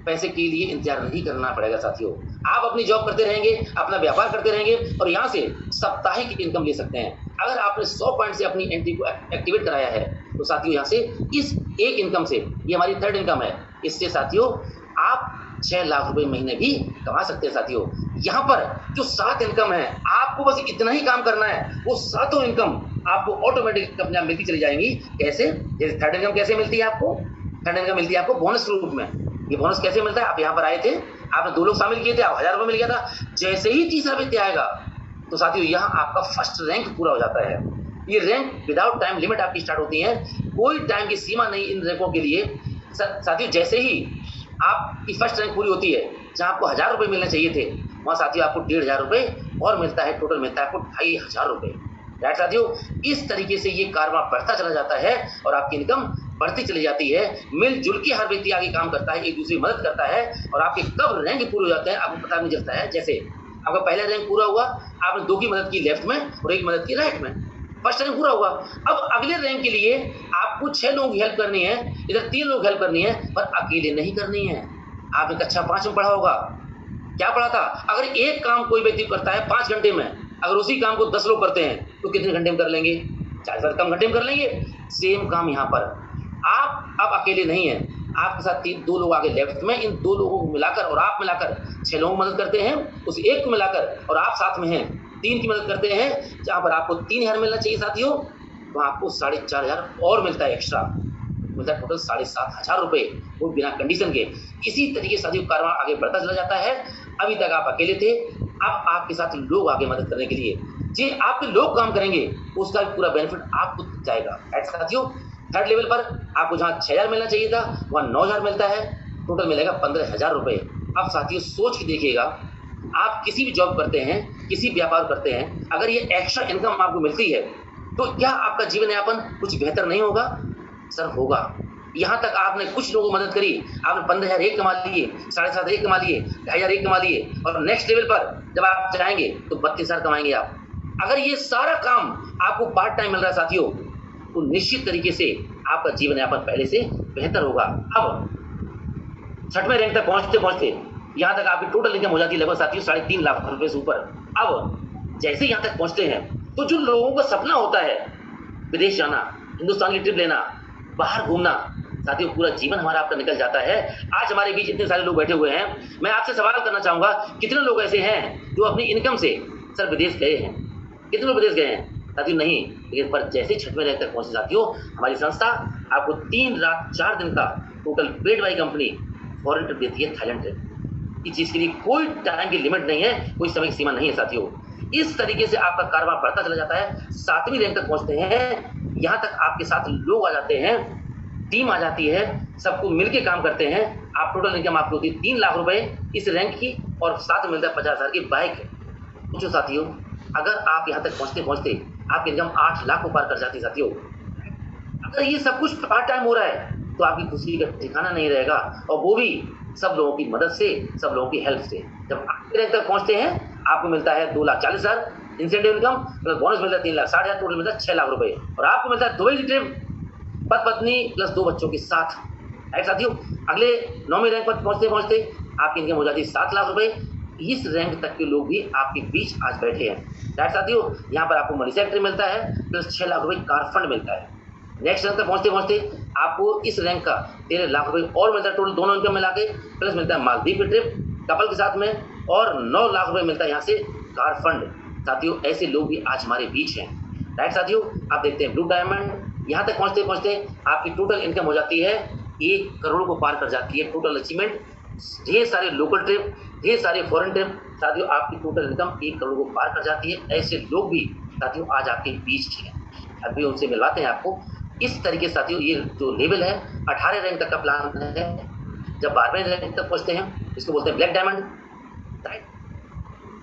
पैसे के लिए इंतजार नहीं करना पड़ेगा साथियों। आप अपनी जॉब करते रहेंगे, अपना व्यापार करते रहेंगे और यहाँ से साप्ताहिक इनकम ले सकते हैं। अगर आपने 100 पॉइंट से अपनी एंट्री को एक्टिवेट कराया है तो साथियों यहाँ से इस एक इनकम से, ये हमारी थर्ड इनकम है, इससे साथियों आप 6 लाख रुपए महीने भी कमा सकते हैं साथियों। यहाँ पर जो 7 इनकम है, आपको बस इतना ही काम करना है, वो 7 इनकम आपको ऑटोमेटिक अपने आप मिलती चली जाएंगी। कैसे? जैसे थर्ड इनकम कैसे मिलती है आपको? थर्ड इनकम मिलती है आपको बोनस के रूप में। ये बोनस कैसे मिलता है? आप यहाँ पर आए थे, आपने 2 लोग शामिल किए थे, आप 1000 रुपये मिल गया था। जैसे ही तीसरा व्यक्ति आएगा तो साथियों यहाँ आपका फर्स्ट रैंक पूरा हो जाता है। ये रैंक विदाउट टाइम लिमिट आपकी स्टार्ट होती है, कोई टाइम की सीमा नहीं इन रैंकों के लिए साथियों। जैसे ही आपकी फर्स्ट रैंक पूरी होती है, जहाँ आपको 1000 रुपये मिलने चाहिए थे, वहाँ साथियों आपको 1500 रुपये और मिलता है, टोटल मिलता है आपको 2500 रुपये। राइट साथियों, इस तरीके से ये कारवां बढ़ता चला जाता है और आपकी इनकम बढ़ती चली जाती है। मिलजुल के हर व्यक्ति आगे काम करता है, एक दूसरे की मदद करता है और आपके कब रैंक पूरे हो जाते हैं आपको पता नहीं चलता है। जैसे आपका पहला रैंक पूरा हुआ, आपने 2 की मदद की लेफ्ट में और 1 मदद की राइट में, फर्स्ट रैंक पूरा हुआ। अब अगले रैंक के लिए आपको 6 लोगों की हेल्प करनी है, इधर 3 लोग हेल्प करनी है, पर अकेले नहीं करनी है। आपने कक्षा 5 में पढ़ा होगा, क्या पढ़ा था? अगर एक काम कोई व्यक्ति करता है 5 घंटे में, अगर उसी काम को 10 लोग करते हैं तो कितने घंटे में कर लेंगे? 40 कम घंटे में कर लेंगे। सेम काम यहाँ पर आप अब अकेले नहीं हैं, आपके साथ 2 लोग आगे लेफ्ट में, इन 2 लोगों को मिलाकर और आप मिलाकर 6 लोगों की मदद करते हैं। उस एक को मिलाकर और आप साथ में हैं 3 की मदद करते हैं। जहाँ पर आपको 3000 मिलना चाहिए साथियों, तो आपको 4500 और मिलता है, एक्स्ट्रा मिलता है, टोटल 7500 रुपये, वो बिना कंडीशन के। इसी तरीके से साथियों कारवां आगे बढ़ता चला जाता है। अभी तक आप अकेले थे, अब आपके साथ लोग आगे मदद करने के लिए, जी आपके लोग काम करेंगे, उसका भी पूरा बेनिफिट आपको जाएगा। ऐसा साथियों, थर्ड लेवल पर आपको जहाँ 6000 मिलना चाहिए था, वहाँ 9000 मिलता है, टोटल मिलेगा 15000 रुपये। अब साथियों सोच के देखिएगा, आप किसी भी जॉब करते हैं, किसी व्यापार करते हैं, अगर ये एक्स्ट्रा इनकम आपको मिलती है तो क्या आपका जीवन यापन कुछ बेहतर नहीं होगा? सर होगा। यहाँ तक आपने कुछ लोगों को मदद करी, आपने 15000 एक कमा लिए, 7500 एक कमा लिए, 2500 एक कमा लिए, और नेक्स्ट लेवल पर जब आप जाएंगे तो 32000 कमाएंगे आप। अगर ये सारा काम आपको पार्ट टाइम मिल रहा है साथियों, तो निश्चित तरीके से आपका जीवन यापन पहले से बेहतर होगा। अब 6वें रैंक तक पहुंचते पहुंचते यहाँ तक आपकी टोटल इनकम हो जाती है लगभग साथियों 3.5 लाख रुपए से ऊपर। अब जैसे यहाँ तक पहुंचते हैं तो जो लोगों का सपना होता है विदेश जाना, हिंदुस्तान की ट्रिप लेना, बाहर घूमना, साथियों पूरा जीवन हमारा आपका निकल जाता है। आज हमारे बीच इतने सारे लोग बैठे हुए हैं, मैं आपसे सवाल करना चाहूंगा, कितने लोग ऐसे हैं जो अपनी इनकम से सर विदेश गए हैं? कितने लोग विदेश गए हैं? साथियों नहीं, लेकिन पर जैसे 6वें रैंक तक पहुंचे साथियों, हमारी संस्था आपको 3 रात 4 दिन का total paid by company foreign trip देती है, थाईलैंड ट्रिप। इस चीज के लिए कोई टाइम की लिमिट नहीं है, कोई समय की सीमा नहीं है साथियों। इस तरीके से आपका कारोबार बढ़ता चला जाता है, 7वीं रैंक तक पहुंचते हैं, यहाँ तक आपके साथ लोग आ जाते हैं, टीम आ जाती है, सबको मिलके काम करते हैं। आप टोटल इनकम आपको होती है 3 लाख रुपए इस रैंक की, और साथ में मिलता है 50,000 की बाइक। पूछो साथियों, अगर आप यहाँ तक पहुंचते पहुंचते आपकी इनकम 8 लाख को पार कर जाती है साथियों। अगर ये सब कुछ पार्ट टाइम हो रहा है तो आपकी खुशी का ठिकाना नहीं रहेगा, और वो भी सब लोगों की मदद से, सब लोगों की हेल्प से। जब 8वें रैंक तक पहुंचते हैं आपको मिलता है 2,40,000 इंसेंटिव इनकम, प्लस बोनस मिलता है 3,60,000, टोटल मिलता है 6 लाख रुपए, और आपको मिलता है दुबई की ट्रिप पति पत्नी प्लस 2 बच्चों के साथ। राइट साथियों, अगले 9वें रैंक पर पहुंचते पहुंचते आपकी इनकम हो जाती है 7 लाख रुपए। इस रैंक तक के लोग भी आपके बीच आज बैठे हैं। राइट साथियों, यहाँ पर आपको मनी सेक्रेटरी मिलता है, प्लस 6 लाख रुपए कार फंड मिलता है। नेक्स्ट रैंक तक पहुंचते पहुंचते आपको इस रैंक का 13 लाख रुपए और मिलता है, टोटल दोनों इनकम मिला के, प्लस मिलता है मालदीव की ट्रिप कपल के साथ में, और 9 लाख रुपए मिलता है यहाँ से कार फंड। साथियों ऐसे लोग भी आज हमारे बीच हैं। राइट साथियों, आप देखते हैं ब्लू डायमंड, यहाँ तक पहुंचते पहुंचते आपकी टोटल इनकम हो जाती है 1 करोड़ को पार कर जाती है, टोटल अचीवमेंट। ढेर सारे लोकल ट्रिप, ढेर सारे फॉरेन ट्रिप, साथियों आपकी टोटल इनकम 1 करोड़ को पार कर जाती है। ऐसे लोग भी साथियों आज आपके बीच हैं, अभी उनसे मिलवाते हैं आपको। इस तरीके से साथियों ये जो लेवल है 18 रैंक तक का प्लान है। जब 12वें रैंक तक पहुंचते हैं, इसको बोलते हैं ब्लैक डायमंड। राइट,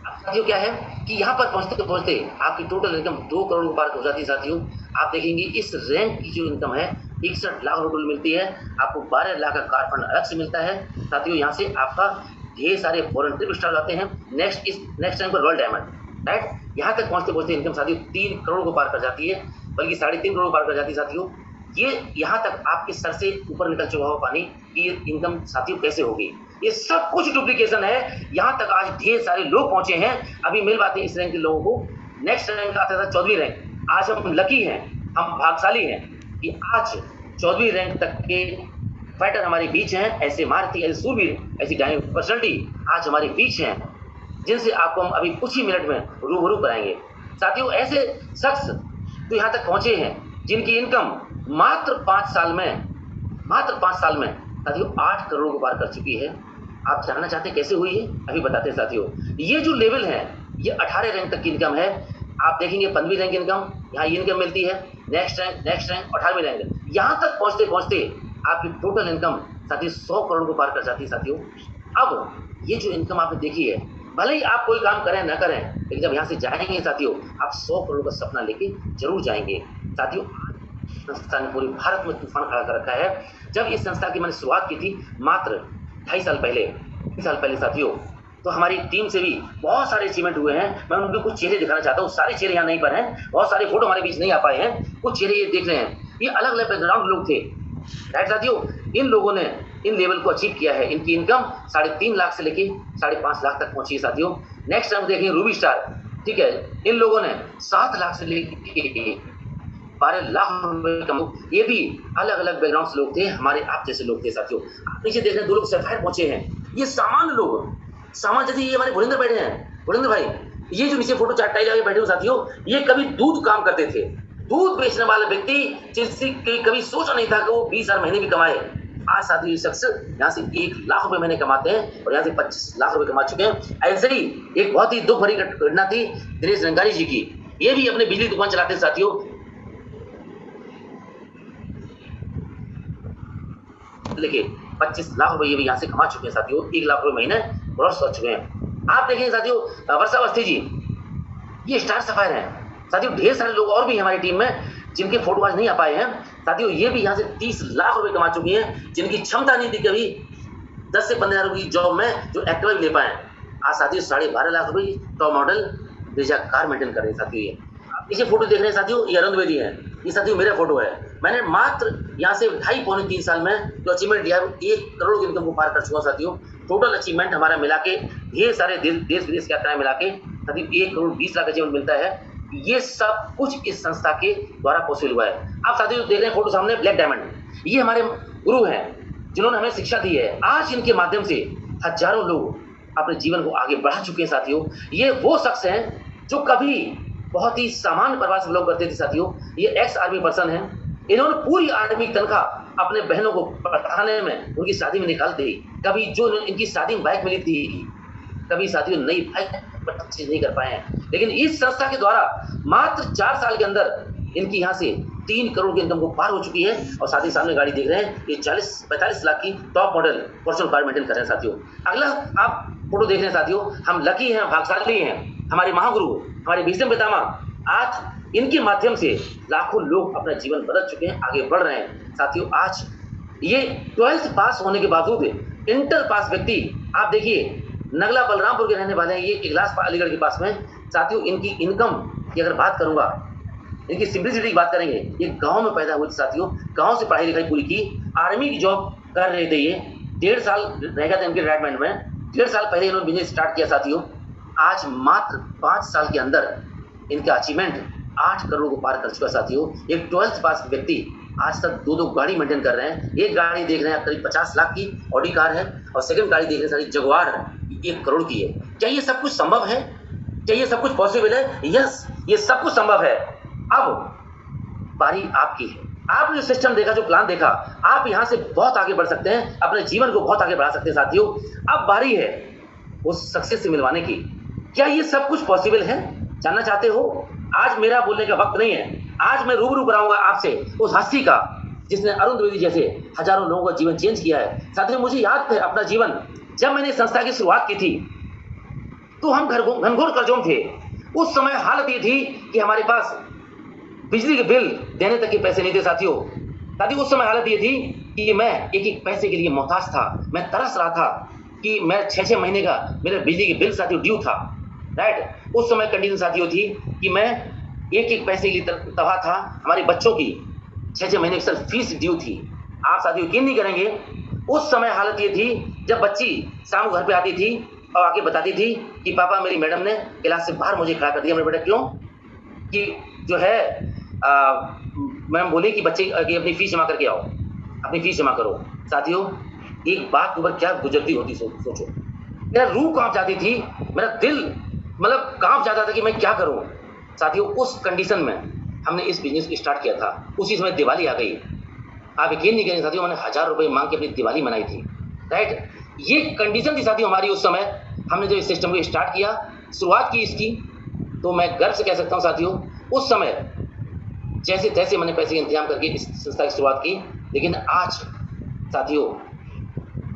अब साथियों क्या है कि यहाँ पर पहुंचते पहुंचते आपकी टोटल इनकम 2 करोड़ को पार हो जाती है साथियों। आप देखेंगे इस रैंक की जो इनकम है 61 लाख रुपए मिलती है, आपको 12 लाख का कार फंड अलग से मिलता है साथियों। यहाँ से आपका ढेर सारे फॉरेन ट्रिप स्टार्ट जाते हैं। नेक्स्ट टाइम पर वर्ल्ड डायमंड, राइट। यहाँ तक पहुंचते पहुंचते इनकम साथियों 3 करोड़ को पार कर जाती है, बल्कि 3.5 करोड़ को पार कर जाती है साथियों। ये यहाँ तक आपके सर से ऊपर निकल चुका हो पानी कि ये इनकम साथियों कैसे होगी। ये सब कुछ डुप्लीकेशन है। यहाँ तक आज ढेर सारे लोग पहुंचे हैं। अभी मिल बात है इस रैंक के लोगों को। नेक्स्ट रैंक आता था 14वीं रैंक। आज हम लकी हैं, हम भाग्यशाली हैं कि आज 14वीं रैंक तक के फाइटर हमारे बीच हैं। ऐसे महारथी, ऐसे सूरवीर, ऐसी डायनामिक पर्सनैलिटी आज हमारे बीच हैं, जिनसे आपको हम अभी कुछ ही मिनट में रूबरू कराएंगे साथियों। ऐसे शख्स तो यहाँ तक पहुंचे हैं जिनकी इनकम मात्र 5 साल में साथियों 8 करोड़ को पार कर चुकी है। आप जानना चाहते हैं कैसे हुई है? अभी बताते हैं साथियों। ये जो लेवल है ये 18 रैंक तक की इनकम है। आप देखेंगे 15वीं रैंक इनकम, यहाँ ये इनकम मिलती है। नेक्स्ट रैंक 18वीं रैंक, यहाँ तक पहुंचते पहुंचते आपकी टोटल इनकम साथियों 100 करोड़ को पार कर जाती है साथियों। अब ये जो इनकम आपने देखी है, भले ही आप कोई काम करें ना करें, लेकिन जब यहाँ से जाएंगे साथियों आप 100 करोड़ का सपना लेके जरूर जाएंगे साथियों। संस्था ने पूरे भारत में तूफान खड़ा कर रखा है। जब इस संस्था की मैंने शुरुआत की थी मात्र 2.5 साल पहले, 3 साल पहले साथियों, तो हमारी टीम से भी बहुत सारे अचीवमेंट हुए हैं। मैं उनके कुछ चेहरे दिखाना चाहता हूँ। सारे चेहरे यहाँ नहीं पर हैं, बहुत सारे फोटो हमारे बीच नहीं आ पाए हैं। कुछ चेहरे ये देख रहे हैं, ये अलग अलग बैकग्राउंड लोग थे, राइट साथियों। इन लोगों ने इन लेवल को अचीव किया है। इनकी इनकम 3.5 लाख से लेके 5.5 लाख तक पहुंची है साथियों। नेक्स्ट टाइम देखेंगे रूबी स्टार, ठीक है। इन लोगों ने 7 लाख से लेके 12 लाख रुपए का, ये भी अलग अलग बैकग्राउंड से लोग थे, हमारे आप जैसे लोग थे साथियों। आप नीचे देख रहे हैं 2 लोग सफायर पहुंचे हैं। ये सामान्य लोग, सामान्य जैसे ये हमारे भुरिंदर बैठे हैं, भुरिंदर भाई, ये जो नीचे फोटो चाटाई लगे बैठे हो साथियों, ये कभी दूध काम करते थे, दूध बेचने वाला व्यक्ति, जिससे कभी सोचा नहीं था कि वो 20 हज़ार महीने भी कमाए। आज साथियों ये शख्स यहाँ से 1 लाख रुपए महीने कमाते हैं और यहाँ से 25 लाख रुपए कमा चुके हैं। ऐसे ही एक बहुत ही दुख भरी घटना थी दिनेश रंगारी जी की। ये भी अपने बिजली दुकान चलाते हैं साथियों, लेके 25 लाख रुपए ये भी यहाँ से कमा चुके हैं साथियों। 1 लाख रुपए महीने क्रॉस कर चुके हैं। आप देखेंगे साथियों वर्षा अवस्थी जी, ये स्टार सफायर हैं साथियों। ढेर सारे लोग और भी हमारी टीम में जिनके फोटो आज नहीं आ पाए हैं साथियों। ये भी यहाँ से 30 लाख रुपए कमा चुकी हैं, जिनकी क्षमता नहीं थी कभी 10 से 15 हज़ार की जॉब में जो एक्टिवा भी ले पाए। आज साथियों 12.5 लाख रुपए top model Brezza car maintain कर रहे हैं साथियों। ये आप पीछे फोटो देख रहे हैं साथियों, ये अरुण द्विवेदी है, ये साथियों मेरा फोटो है। मैंने मात्र यहाँ से 2.5-3 साल में जो अचीवमेंट दिया है 1 करोड़ की इनकम को पार कर चुका हूँ साथियों। टोटल अचीवमेंट हमारा मिला के ढेर सारे देश विदेश की यात्राएं मिला के साथियों 1 करोड़ 20 लाख अचीवमेंट मिलता है। ये सब कुछ इस संस्था के द्वारा पॉसिबल हुआ है। आप साथियों देख रहे हैं फोटो सामने, ब्लैक डायमंड, ये हमारे गुरु हैं जिन्होंने हमें शिक्षा दी है। आज इनके माध्यम से हजारों लोग अपने जीवन को आगे बढ़ा चुके हैं साथियों। ये वो शख्स हैं जो कभी बहुत ही सामान्य परिवार से बिलोंग करते थे साथियों। ये एक्स आर्मी पर्सन है। इन्होंने पूरी आर्मी की तनख्वाह अपने बहनों को पढ़ाने में, उनकी शादी में निकाल दी। कभी जो इनकी शादी में बाइक मिली थी, कभी साथियों नई बाइक परचेज नहीं कर पाए हैं, लेकिन इस संस्था के द्वारा मात्र 4 साल के अंदर इनकी यहाँ से 3 करोड़ की इनकम को पार हो चुकी है। और साथ ही सामने गाड़ी देख रहे हैं, ये 40-45 लाख की top model Fortuner car maintain कर रहे हैं साथियों। अगला आप फोटो देख रहे हैं साथियों, हम लकी हैं, भाग्यशाली हैं। हमारे महागुरु, हमारे भीष्म पितामह, आज इनके माध्यम से लाखों लोग अपना जीवन बदल चुके हैं, आगे बढ़ रहे हैं साथियों। आज ये 12th पास होने के बावजूद इंटर पास व्यक्ति, आप देखिए नगला बलरामपुर के रहने वाले हैं, ये इगलास अलीगढ़ के पास में साथियों। इनकी इनकम की अगर बात करूंगा, इनकी सिंपलिसिटी की बात करेंगे, ये गांव में पैदा हुए थे साथियों, गांव से पढ़ाई लिखाई पूरी की, आर्मी की जॉब कर रहे थे। ये 1.5 साल रह गया था इनके रिटायरमेंट में, 1.5 साल पहले इन्होंने बिजनेस स्टार्ट किया साथियों। आज मात्र 5 साल के अंदर इनका अचीवमेंट 8 करोड़ को पार कर चुका साथियों। एक 12th पास व्यक्ति आज तक 2 गाड़ी मेंटेन कर रहे हैं। एक गाड़ी देख रहे हैं करीब 50 लाख की ऑडी कार है, और सेकंड गाड़ी देख रहे हैं सारी जगुआर 1 करोड़ की है। क्या ये सब कुछ संभव है? क्या ये सब कुछ पॉसिबल है? यस, ये सब कुछ संभव है। अब बारी आपकी है। आपने जो सिस्टम देखा, जो प्लान देखा, आप यहाँ से बहुत आगे बढ़ सकते हैं, अपने जीवन को बहुत आगे बढ़ा सकते हैं साथियों। अब बारी है उस सक्सेस से मिलवाने की। क्या ये सब कुछ पॉसिबल है? जानना चाहते हो? आज मेरा बोलने का वक्त नहीं है। आज मैं रूबरू कराऊंगा आपसे उस हस्ती का जिसने अरुण द्विवेदी जैसे हजारों लोगों का जीवन चेंज किया है साथियों। मुझे याद है अपना जीवन, जब मैंने संस्था की शुरुआत की थी, तो हम घनघोर कर्जों में थे। उस समय हालत ये थी कि हमारे पास बिजली के बिल देने तक के पैसे नहीं थे साथियों। उस समय हालत ये थी कि मैं एक एक पैसे के लिए मोहताज था। मैं तरस रहा था कि मैं 6-6 महीने का मेरा बिजली के बिल साथियों ड्यू था। राइट, उस समय कंडीशन साथियों थी कि मैं एक एक पैसे के लिए तबाह था। हमारे बच्चों की 6-6 महीने की सिर्फ फीस ड्यू थी। आप साथियों यकीन नहीं करेंगे, उस समय हालत ये थी जब बच्ची शाम को घर पे आती थी और आके बताती थी कि पापा मेरी मैडम ने क्लास से बाहर मुझे खड़ा कर दिया। मेरे बेटा क्यों? कि जो है मैम बोली कि बच्चे की अपनी फीस जमा करके आओ, अपनी फीस जमा करो। साथियों एक बात के ऊपर क्या गुजरती होती सोचो। मेरा रूह कांप जाती थी, मेरा दिल मतलब कांप जाता था कि मैं क्या करूं। साथियों उस कंडीशन में हमने इस बिजनेस को स्टार्ट किया था। उसी समय दिवाली आ गई। आप यकीन नहीं करेंगे साथियों, मैंने 1000 रुपये मांग के अपनी दिवाली मनाई थी। राइट, ये कंडीशन थी साथियों हमारी उस समय। हमने जब इस सिस्टम को स्टार्ट किया, शुरुआत की इसकी, तो मैं गर्व से कह सकता हूँ साथियों उस समय जैसे तैसे मैंने पैसे का इंतजाम करके इस संस्था की शुरुआत की। लेकिन आज साथियों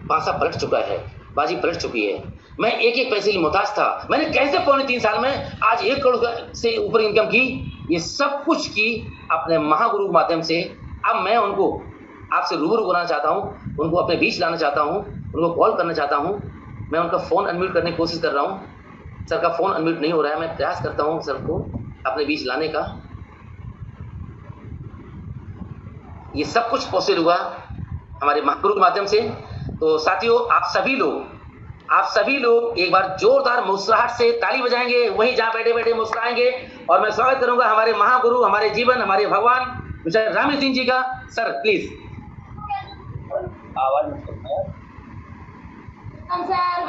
पासा पलट चुका है, बाजी पलट चुकी है। मैं एक एक पैसे की मोहताज था। मैंने कैसे 3.25 साल में आज 1 करोड़ से ऊपर इनकम की? ये सब कुछ की अपने महागुरु के माध्यम से। अब मैं उनको आपसे रूबरू कराना चाहता हूँ, उनको अपने बीच लाना चाहता हूँ, उनको कॉल करना चाहता हूँ। मैं उनका फ़ोन अनम्यूट करने की कोशिश कर रहा हूँ। सर का फ़ोन अनम्यूट नहीं हो रहा है। मैं प्रयास करता हूँ सर को अपने बीच लाने का। ये सब कुछ पॉसिबल हुआ हमारे महागुरु के माध्यम से। तो साथियों आप सभी लोग एक बार जोरदार मुस्कुराहट से ताली बजाएंगे, वहीं जहां बैठे बैठे मुस्कुराएंगे। और मैं स्वागत करूंगा हमारे महागुरु, हमारे जीवन, हमारे भगवान मिस्टर रामेश सिंह जी का। Sir please. आवाज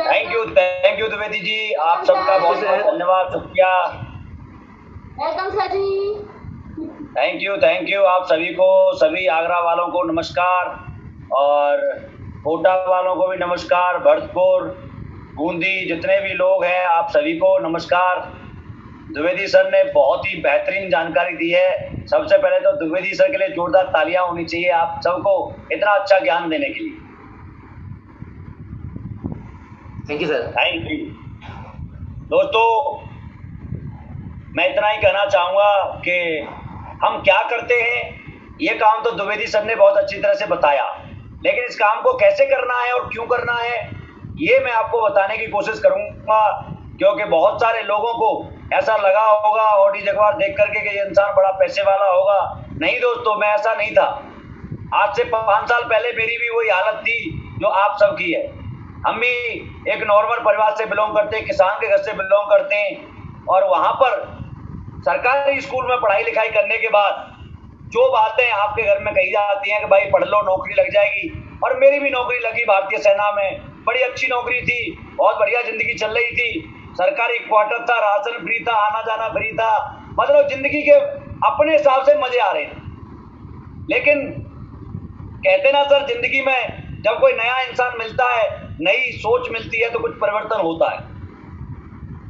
थैंक यू द्विवेदी जी, आप सबका बहुत बहुत धन्यवाद, शुक्रिया। Welcome sir ji. Thank you आप सभी को, सभी आगरा वालों को नमस्कार, और कोटा वालों को भी नमस्कार, भरतपुर, बूंदी, जितने भी लोग हैं आप सभी को नमस्कार। द्विवेदी सर ने बहुत ही बेहतरीन जानकारी दी है। सबसे पहले तो द्विवेदी सर के लिए जोरदार तालियां होनी चाहिए आप सबको इतना अच्छा ज्ञान देने के लिए। Thank you sir. Thank you दोस्तों, मैं इतना ही कहना चाहूँगा कि हम क्या करते हैं, ये काम तो द्विवेदी सर ने बहुत अच्छी तरह से बताया, लेकिन इस काम को कैसे करना है और क्यों करना है ये मैं आपको बताने की कोशिश करूंगा। क्योंकि बहुत सारे लोगों को ऐसा लगा होगा ऑडी जगवार देख करके कि ये इंसान बड़ा पैसे वाला होगा। नहीं दोस्तों, मैं ऐसा नहीं था। आज से 5 साल पहले मेरी भी वही हालत थी जो आप सबकी है। हम भी एक नॉर्मल परिवार से बिलोंग करते हैं, किसान के घर से बिलोंग करते हैं, और वहाँ पर सरकारी स्कूल में पढ़ाई लिखाई करने के बाद जो बातें आपके घर में कही जाती हैं कि भाई पढ़ लो नौकरी लग जाएगी, और मेरी भी नौकरी लगी भारतीय सेना में, बड़ी अच्छी नौकरी थी, बहुत बढ़िया जिंदगी चल रही थी, सरकारी क्वार्टर था, राशन फ्री था, आना जाना फ्री था, मतलब जिंदगी के अपने हिसाब से मजे आ रहे थे। लेकिन कहते ना सर, जिंदगी में जब कोई नया इंसान मिलता है, नई सोच मिलती है, तो कुछ परिवर्तन होता है।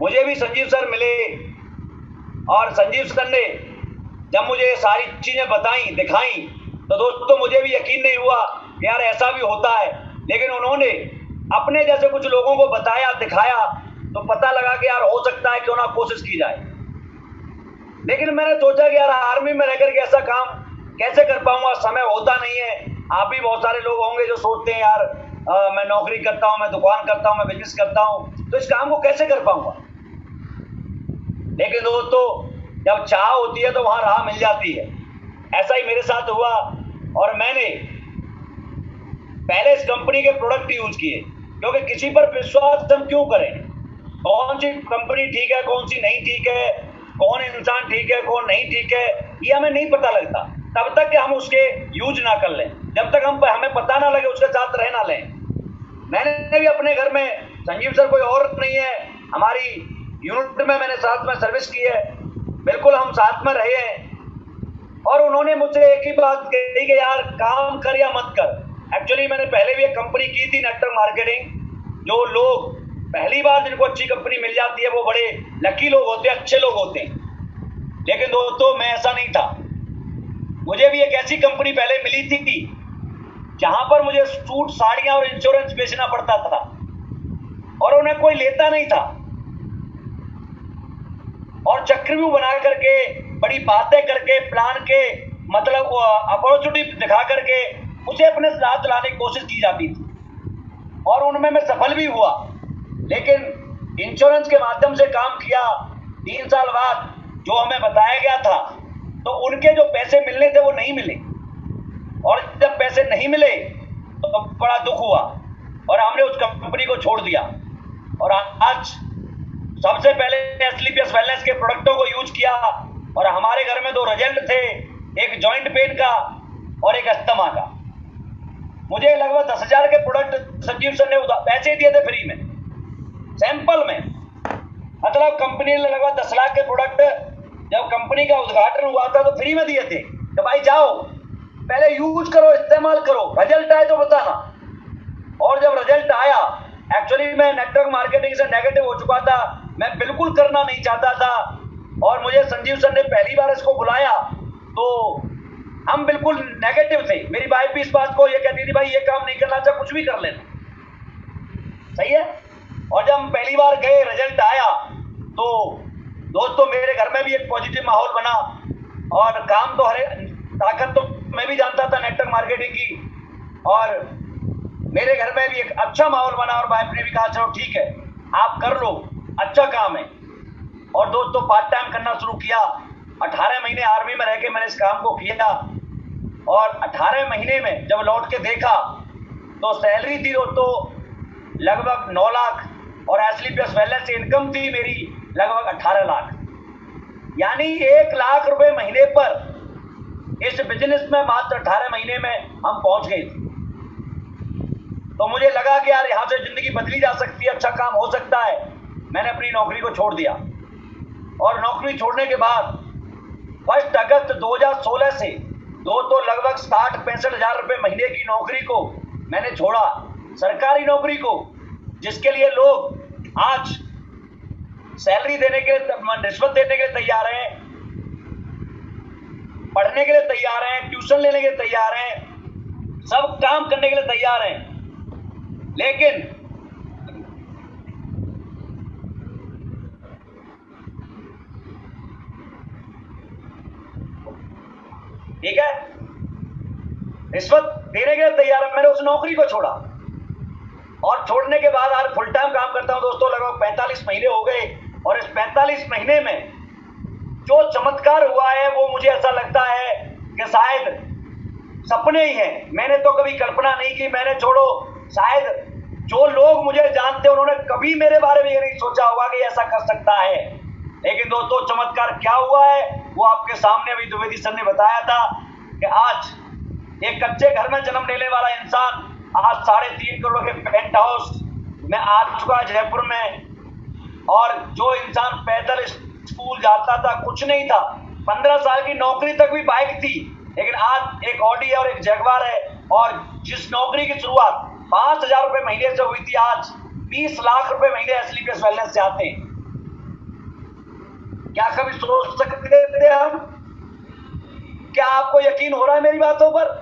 मुझे भी संजीव सर मिले, और संजीव सर ने जब मुझे सारी चीजें बताई, दिखाई, तो दोस्तों मुझे भी यकीन नहीं हुआ कि यार ऐसा भी होता है। लेकिन उन्होंने अपने जैसे कुछ लोगों को बताया, दिखाया, तो पता लगा कि यार हो सकता है क्यों ना कोशिश की जाए। लेकिन मैंने सोचा कि यार आर्मी में रहकर के ऐसा काम कैसे कर पाऊंगा, समय होता नहीं है। आप भी बहुत सारे लोग होंगे जो सोचते हैं यार मैं नौकरी करता हूं, मैं दुकान करता हूं, मैं बिजनेस करता हूं, तो इस काम को कैसे कर पाऊंगा। लेकिन दोस्तों जब चाह होती है तो वहां राह मिल जाती है। ऐसा ही मेरे साथ हुआ, और मैंने पहले इस कंपनी के प्रोडक्ट यूज किए, क्योंकि किसी पर विश्वास हम क्यों करें, कौन सी कंपनी ठीक है, कौन सी नहीं ठीक है, कौन इंसान ठीक है, कौन नहीं ठीक है, ये हमें नहीं पता लगता तब तक कि हम उसके यूज ना कर लें, जब तक हमें पता ना लगे उसके साथ रह ना लें। मैंने भी अपने घर में, संजीव सर कोई और नहीं है, हमारी यूनिट में मैंने साथ में सर्विस की है, बिल्कुल हम साथ में रहे हैं। और उन्होंने मुझसे एक ही बात कही कि यार काम कर या मत कर। एक्चुअली मैंने पहले भी एक कंपनी की थी, नेटवर्क मार्केटिंग। जो लोग पहली बार जिनको अच्छी कंपनी मिल जाती है वो बड़े लकी लोग होते हैं, अच्छे लोग होते हैं। लेकिन दोस्तों मैं ऐसा नहीं था। मुझे भी एक ऐसी कंपनी पहले मिली थी जहां पर मुझे सूट, साड़ियां और इंश्योरेंस बेचना पड़ता था, और उन्हें कोई लेता नहीं था। और चक्रव्यूह बना करके, बड़ी बातें करके, प्लान के मतलब अपॉर्चुनिटी दिखा करके उसे अपने साथ लाने की कोशिश की जाती थी, और उनमें मैं सफल भी हुआ। लेकिन इंश्योरेंस के माध्यम से काम किया। 3 साल बाद जो हमें बताया गया था, तो उनके जो पैसे मिलने थे वो नहीं मिले, और जब पैसे नहीं मिले तो बड़ा दुख हुआ और हमने उस कंपनी को छोड़ दिया। और आज सबसे पहले एसलीपीएस वेलनेस के प्रोडक्टों को यूज किया, और हमारे घर में 2 रिजल्ट थे, एक जॉइंट पेन का और एक अस्थमा का। मुझे लगभग 10,000 के प्रोडक्ट संजीव सर ने पैसे दिए थे फ्री में, सैंपल में। मतलब कंपनी ने लगभग 10 लाख के प्रोडक्ट जब कंपनी का उद्घाटन हुआ था तो फ्री में दिए थे कि भाई जाओ पहले यूज करो, इस्तेमाल करो, रिजल्ट आए तो बताना। और जब रिजल्ट आया, एक्चुअली मैं नेटवर्क मार्केटिंग से नेगेटिव हो चुका था, मैं बिल्कुल करना नहीं चाहता था, और मुझे संजीव सर ने पहली बार इसको बुलाया तो हम बिल्कुल नेगेटिव थे। मेरी वाइफ भी इस बात को ये कहती थी, भाई ये काम नहीं करना चाहिए, कुछ भी कर लेना, सही है। और जब हम पहली बार गए, रिजल्ट आया, तो दोस्तों मेरे घर में भी एक पॉजिटिव माहौल बना, और काम तो ताकत तो मैं भी जानता था नेटवर्क मार्केटिंग की, और मेरे घर में भी एक अच्छा माहौल बना, और वाइफ ने भी कहा चलो ठीक है आप कर लो, अच्छा काम है। और दोस्तों पार्ट टाइम करना शुरू किया। 18 महीने आर्मी में रह के मैंने इस काम को किया, और 18 महीने में जब लौट के देखा तो सैलरी थी दोस्तों लगभग 9 लाख, और एसलीपीएस वेलनेस से इनकम थी मेरी लगभग 18 लाख। यानी 1 लाख रुपए महीने पर इस बिजनेस में मात्र 18 महीने में हम पहुंच गए थे। तो मुझे लगा कि यार यहाँ से जिंदगी बदली जा सकती है, अच्छा काम हो सकता है। मैंने अपनी नौकरी को छोड़ दिया, और नौकरी छोड़ने के बाद 1 अगस्त 2016 से दोस्तों लगभग 60-65 हजार रुपए महीने की नौकरी को मैंने छोड़ा, सरकारी नौकरी को, जिसके लिए लोग आज सैलरी देने के लिए, रिश्वत देने के लिए तैयार हैं, पढ़ने के लिए तैयार हैं, ट्यूशन लेने के लिए तैयार हैं, सब काम करने के लिए तैयार हैं। लेकिन ठीक है, रिश्वत देने के लिए तैयार है। मैंने उस नौकरी को छोड़ा, और छोड़ने के बाद आज फुल टाइम काम करता हूं दोस्तों। लगभग 45 महीने हो गए, और इस 45 महीने में जो चमत्कार हुआ है वो मुझे ऐसा लगता है कि शायद सपने ही हैं। मैंने तो कभी कल्पना नहीं की, मैंने छोड़ो, शायद जो लोग मुझे जानते उन्होंने कभी मेरे बारे में ये नहीं सोचा होगा कि ऐसा कर सकता है। लेकिन दोस्तों चमत्कार क्या हुआ है वो आपके सामने अभी द्विवेदी सर ने बताया था कि आज एक कच्चे घर में जन्म लेने वाला इंसान आज 3.5 करोड़ के पेंट हाउस में आ चुका है जयपुर में। और जो इंसान पैदल स्कूल जाता था, कुछ नहीं था, 15 साल की नौकरी तक भी बाइक थी, लेकिन आज एक ऑडी है और एक जगवार है। और जिस नौकरी की शुरुआत 5,000 रुपए महीने से हुई थी, आज 20 लाख रुपए महीने एसलीपीएस वेलनेस से आते हैं। क्या कभी सोच सकते थे हम? क्या आपको यकीन हो रहा है मेरी बातों पर?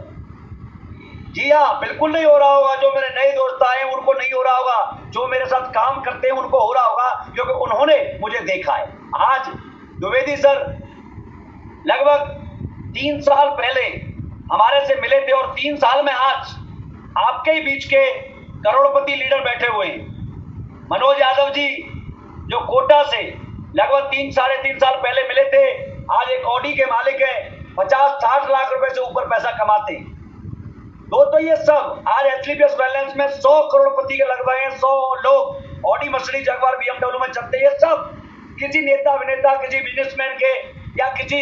जी हाँ, बिल्कुल नहीं हो रहा होगा। जो मेरे नए दोस्त आए उनको नहीं हो रहा होगा, जो मेरे साथ काम करते हैं उनको हो रहा होगा, क्योंकि उन्होंने मुझे देखा है। आज द्विवेदी सर लगभग 3 साल पहले हमारे से मिले थे, और 3 साल में आज आपके ही बीच के करोड़पति लीडर बैठे हुए हैं। मनोज यादव जी जो कोटा से लगभग 3-3.5 साल पहले मिले थे, आज एक ऑडी के मालिक है, 50-60 लाख रुपए से ऊपर पैसा कमाते हैं। तो ये सब आज एसलीपीएस वेलनेस में 100 करोड़पति के लगभग हैं। 100 लोग ऑडी, मर्सिडीज, जगुआर, बीएमडब्ल्यू में चलते हैं। ये सब किसी नेता अभिनेता, किसी बिजनेसमैन के या किसी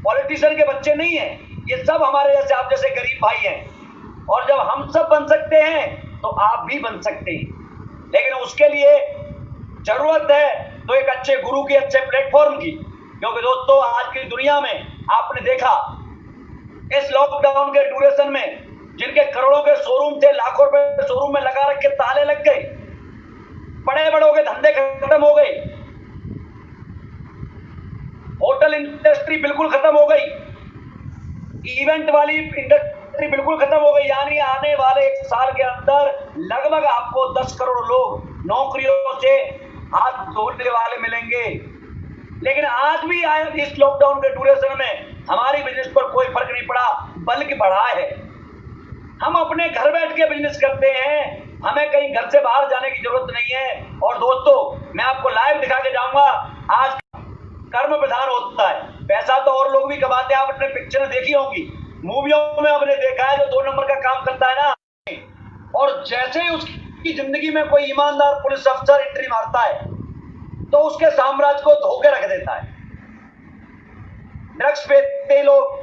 पॉलिटिशियन के बच्चे नहीं है। ये सब हमारे जैसे, आप जैसे गरीब भाई हैं। और जब हम सब बन सकते हैं तो आप भी बन सकते हैं, लेकिन उसके लिए जरूरत है तो एक अच्छे गुरु की, अच्छे प्लेटफॉर्म की। क्योंकि दोस्तों आज की दुनिया में आपने देखा इस लॉकडाउन के ड्यूरेशन में जिनके करोड़ों के शोरूम थे, लाखों रुपए शोरूम में लगा रख के ताले लग गए, बड़े बड़ों के धंधे खत्म हो गए, होटल इंडस्ट्री बिल्कुल खत्म हो गई, इवेंट वाली इंडस्ट्री बिल्कुल खत्म हो गई। यानी आने वाले 1 साल के अंदर लगभग आपको 10 करोड़ लोग नौकरियों से हाथ धोने वाले मिलेंगे। लेकिन आज भी इस लॉकडाउन के ड्यूरेशन में हमारी बिजनेस पर कोई फर्क नहीं पड़ा, बल्कि बढ़ा है। हम अपने घर बैठ के बिजनेस करते हैं, हमें कहीं घर से बाहर जाने की जरूरत नहीं है। और दोस्तों, मैं आपको लाइव दिखा के जाऊंगा, आज कर्म प्रधान होता है, पैसा तो और लोग भी कमाते हैं। आप अपने पिक्चर देखी होंगी, मूवियों में आपने देखा है, जो 2 नंबर का काम करता है ना, और जैसे ही उसकी जिंदगी में कोई ईमानदार पुलिस अफसर एंट्री मारता है तो उसके साम्राज्य को धोके रख देता है। ड्रग्स बेचते लोग,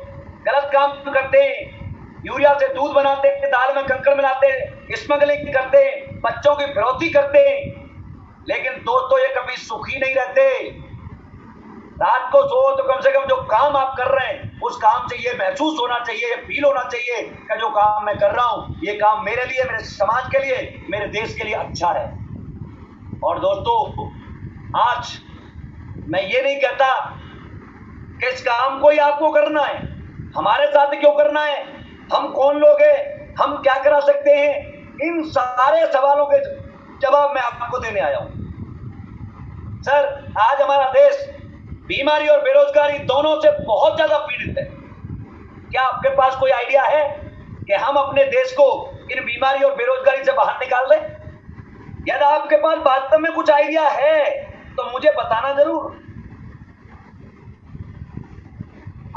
गलत काम करते हैं, यूरिया से दूध बनाते, दाल में कंकड़ मिलाते, स्मगलिंग करते, बच्चों की फिरौती करते। लेकिन दोस्तों, ये कभी सुखी नहीं रहते। रात को सो तो कम से कम जो काम आप कर रहे हैं उस काम से ये महसूस होना चाहिए, ये फील होना चाहिए कि जो काम मैं कर रहा हूं ये काम मेरे लिए, मेरे समाज के लिए, मेरे देश के लिए अच्छा है। और दोस्तों, आज मैं ये नहीं कहता कि इस काम को ही आपको करना है, हमारे साथ क्यों करना है, हम कौन लोग हैं, हम क्या करा सकते हैं, इन सारे सवालों के जवाब मैं आपको देने आया हूं। सर, आज हमारा देश बीमारी और बेरोजगारी दोनों से बहुत ज्यादा पीड़ित है। क्या आपके पास कोई आइडिया है कि हम अपने देश को इन बीमारी और बेरोजगारी से बाहर निकाल दें? यदि आपके पास वास्तव में कुछ आइडिया है तो मुझे बताना जरूर।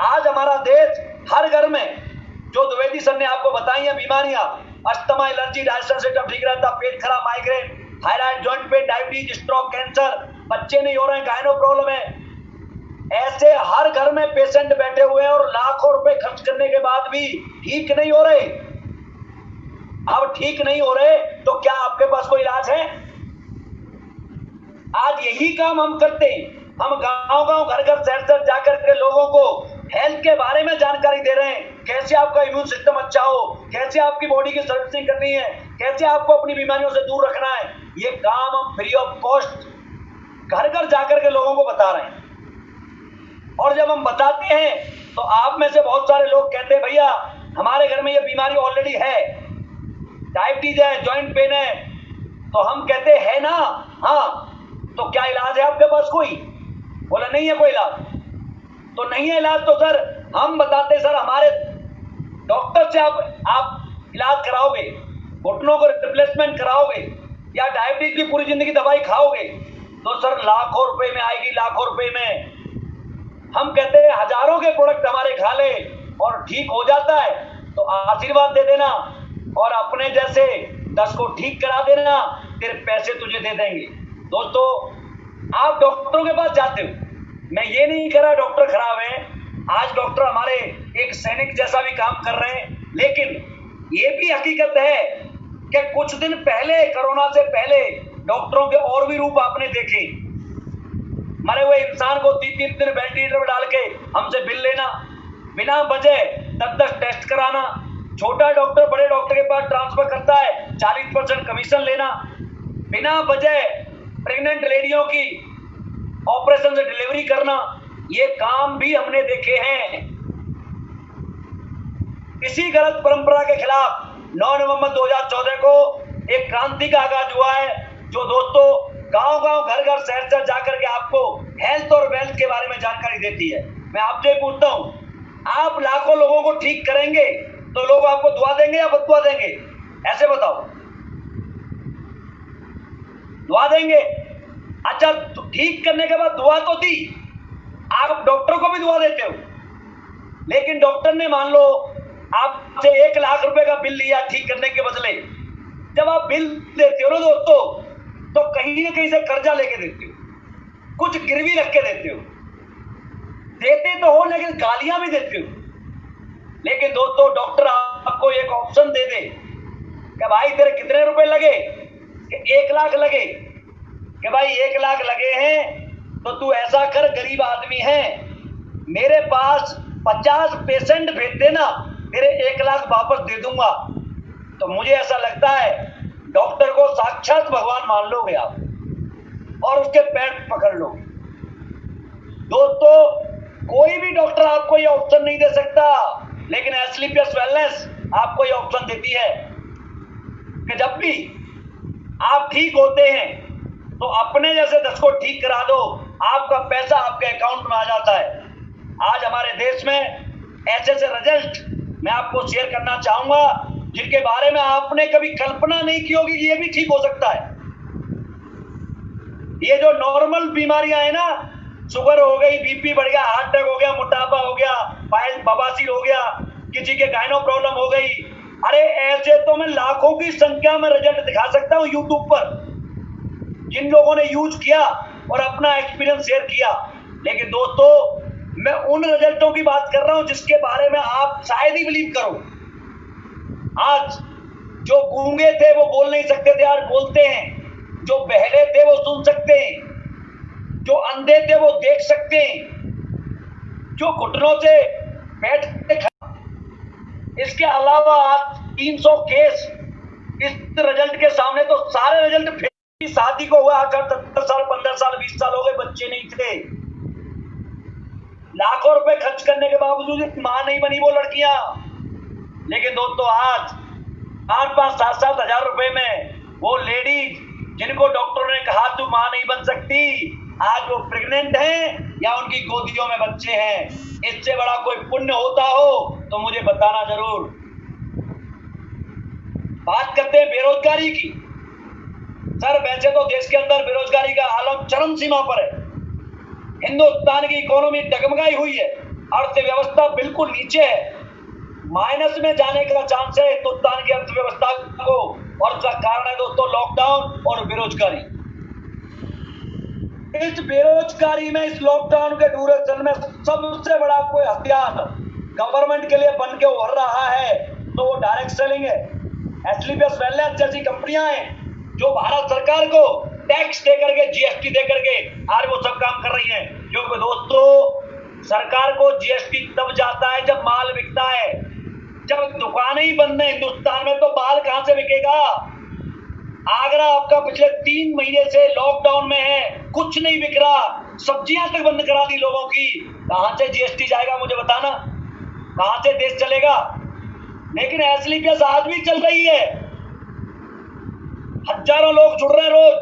आज हमारा देश हर घर में, जो द्विवेदी सर ने आपको बताई है बीमारियां, अस्थमा, एलर्जी, डाइजेशन सिस्टम ठीक रहता, पेट खराब, migraine, thyroid, joint pain, diabetes, stroke, cancer, बच्चे नहीं हो रहे हैं, गायनो प्रॉब्लम है, ऐसे हर घर में पेशेंट बैठे हुए हैं और लाखों रुपए खर्च करने के बाद भी ठीक नहीं हो रहे। अब ठीक नहीं हो रहे तो क्या आपके पास कोई इलाज है? आज यही काम हम करते हैं। हम गांव-गांव, घर-घर, शहर-शहर जाकर के लोगों को हेल्थ के बारे में जानकारी दे रहे हैं, कैसे आपका इम्यून सिस्टम अच्छा हो, कैसे आपकी बॉडी की सर्विसिंग करनी है, कैसे आपको अपनी बीमारियों से दूर रखना है। ये काम हम फ्री ऑफ कॉस्ट घर-घर जाकर के लोगों को बता रहे हैं। और जब हम बताते हैं तो आप में से बहुत सारे लोग कहते हैं, भैया हमारे घर में ये बीमारी ऑलरेडी है, डायबिटीज है, जॉइंट पेन है। तो हम कहते हैं ना, हाँ, तो क्या इलाज है आपके पास कोई? बोला नहीं है कोई इलाज। तो नहीं है इलाज तो सर हम बताते, सर हमारे डॉक्टर से आप इलाज कराओगे, घुटनों को रिप्लेसमेंट कराओगे या डायबिटीज की पूरी जिंदगी दवाई खाओगे तो सर लाखों रुपए में आएगी, लाखों रुपए में। हम कहते हैं हजारों के प्रोडक्ट हमारे खा ले और ठीक हो जाता है, तो आशीर्वाद दे देना और अपने जैसे 10 को ठीक करा देना, तेरे पैसे तुझे दे देंगे। दोस्तों, आप डॉक्टरों के पास जाते हो, मैं ये नहीं कह रहा डॉक्टर खराब है, आज डॉक्टर हमारे एक सैनिक जैसा भी काम कर रहे हैं। लेकिन ये भी हकीकत है कि कुछ दिन पहले, कोरोना से पहले, डॉक्टरों के और भी रूप आपने देखे। मरे हुए इंसान को 3-3 दिन वेंटिलेटर में डाल के हमसे बिल लेना, बिना वजह 10-10 टेस्ट कराना, छोटा डॉक्टर बड़े डॉक्टर के पास ट्रांसफर करता है, 40% कमीशन लेना, बिना वजह प्रेग्नेंट लेडियों की ऑपरेशन से डिलीवरी करना, ये काम भी हमने देखे हैं। इसी गलत परंपरा के खिलाफ 9 नवंबर 2014 को एक क्रांति का आगाज हुआ है, जो दोस्तों गांव-गांव, घर-घर, शहर-शहर जाकर के आपको हेल्थ और वेल्थ के बारे में जानकारी देती है। मैं आपसे पूछता हूं, आप लाखों लोगों को ठीक करेंगे तो लोग आपको दुआ देंगे या बददुआ देंगे? ऐसे बताओ। दुआ देंगे। अच्छा, ठीक करने के बाद दुआ तो दी, आप डॉक्टर को भी दुआ देते हो, लेकिन डॉक्टर ने मान लो आपसे 1 लाख रुपए का बिल लिया ठीक करने के बदले। जब आप बिल देते हो ना दोस्तों, तो कहीं ना कहीं से कर्जा लेके देते हो, कुछ गिरवी रख के देते हो, देते तो हो लेकिन गालियां भी देते हो। लेकिन दोस्तों, डॉक्टर आपको एक ऑप्शन दे दे कि भाई तेरे कितने रुपए लगे, कि 1 लाख लगे, कि भाई 1 लाख लगे हैं तो तू ऐसा कर, गरीब आदमी है, मेरे पास 50 पेशेंट भेज देना, तेरे 1 लाख वापस दे दूंगा। तो मुझे ऐसा लगता है डॉक्टर को साक्षात भगवान मान लोगे आप और उसके पैर पकड़ लोगे। दोस्तों, कोई भी डॉक्टर आपको ये ऑप्शन नहीं दे सकता, लेकिन एस्क्लेपियस वेलनेस आपको ये ऑप्शन देती है कि जब भी आप ठीक होते हैं तो अपने जैसे 10 को ठीक करा दो, आपका पैसा आपके अकाउंट में आ जाता है। आज हमारे देश में ऐसे ऐसे रिजल्ट मैं आपको शेयर करना चाहूंगा जिनके बारे में आपने कभी कल्पना नहीं की होगी कि ये भी ठीक हो सकता है। ये जो नॉर्मल बीमारियां है ना, शुगर हो गई, बीपी बढ़ गया, हार्ट अटैक हो गया, मोटापा हो गया, पाइल्स बवासीर हो गया, किसी के गायनो प्रॉब्लम हो गई, अरे ऐसे तो मैं लाखों की संख्या में रिजल्ट दिखा सकता हूं यूट्यूब पर, जिन लोगों ने यूज किया और अपना एक्सपीरियंस शेयर किया। लेकिन दोस्तों, मैं उन रिजल्टों की बात कर रहा हूं जिसके बारे में आप शायद ही बिलीव करो। आज जो गूंगे थे वो बोल नहीं सकते थे, आज बोलते हैं। जो बहरे थे वो सुन सकते हैं, जो अंधे थे वो देख सकते हैं, जो घुटनों से बैठते। इसके अलावा आज 300 केस इस रिजल्ट के सामने, तो सारे रिजल्ट फेल। शादी को हुआ 17 साल, 15 साल, 20 साल हो गए, बच्चे नहीं थे। लाखों रुपए खर्च करने के बावजूद मां नहीं बनी वो लड़कियां। लेकिन दोस्तों, आज 5-5, 7-7 हजार रुपए में वो लेडीज जिनको डॉक्टरों ने कहा तू मां नहीं बन सकती, आज वो प्रेग्नेंट हैं या उनकी गोदियों में बच्चे हैं। इससे बड़ा कोई पुण्य होता हो तो मुझे बताना जरूर। बात करते हैं बेरोजगारी की। सर, वैसे तो देश के अंदर बेरोजगारी का आलम चरम सीमा पर है। हिंदुस्तान की इकोनॉमी डगमगाई हुई है, अर्थव्यवस्था बिल्कुल नीचे है, माइनस में जाने का चांस है हिंदुस्तान की अर्थव्यवस्था को। और इसका कारण है दोस्तों लॉकडाउन और बेरोजगारी। इस बेरोजगारी में, इस लॉकडाउन के ड्यूरेशन में सबसे बड़ा कोई हथियार गवर्नमेंट के लिए बन के उभर रहा है तो वो डायरेक्ट सेलिंग है। एस्क्लेपियस वेलनेस जैसी कंपनियां हैं जो भारत सरकार को टैक्स दे करके, जीएसटी दे करके आज वो सब काम कर रही हैं। क्योंकि दोस्तों, सरकार को जीएसटी तब जाता है जब माल बिकता है। जब दुकानें ही बंद है हिंदुस्तान में तो माल कहां से बिकेगा। आगरा आपका पिछले 3 महीने से लॉकडाउन में है, कुछ नहीं बिक रहा, सब्जियां तक बंद करा दी लोगों की। कहां से जीएसटी जाएगा मुझे बताना, कहां से देश चलेगा। लेकिन एस्क्लेपियस आज भी चल रही है, हजारों लोग जुड़ रहे हैं रोज,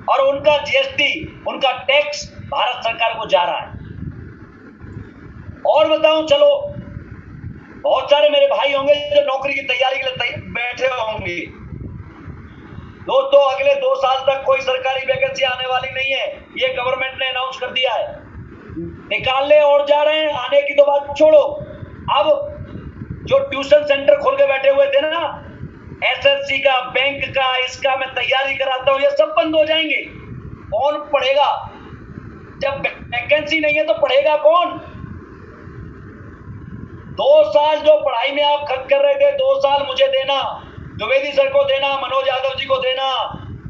और उनका जीएसटी, उनका टैक्स भारत सरकार को जा रहा है। और बताऊं, चलो बहुत सारे मेरे भाई होंगे जो नौकरी की तैयारी के लिए बैठे होंगे। दोस्तों, अगले 2 साल तक कोई सरकारी वैकेंसी आने वाली नहीं है, ये गवर्नमेंट ने अनाउंस कर दिया है। निकालने और जा रहे हैं, आने की तो बात छोड़ो। अब जो ट्यूशन सेंटर खोल के बैठे हुए थे ना, एसएससी का, बैंक का, इसका मैं तैयारी कराता हूं, ये सब बंद हो जाएंगे। कौन पढ़ेगा जब वैकेंसी नहीं है? तो पढ़ेगा कौन? 2 साल जो पढ़ाई में आप खर्च कर रहे थे, 2 साल मुझे देना, द्विवेदी सर को देना, मनोज यादव जी को देना।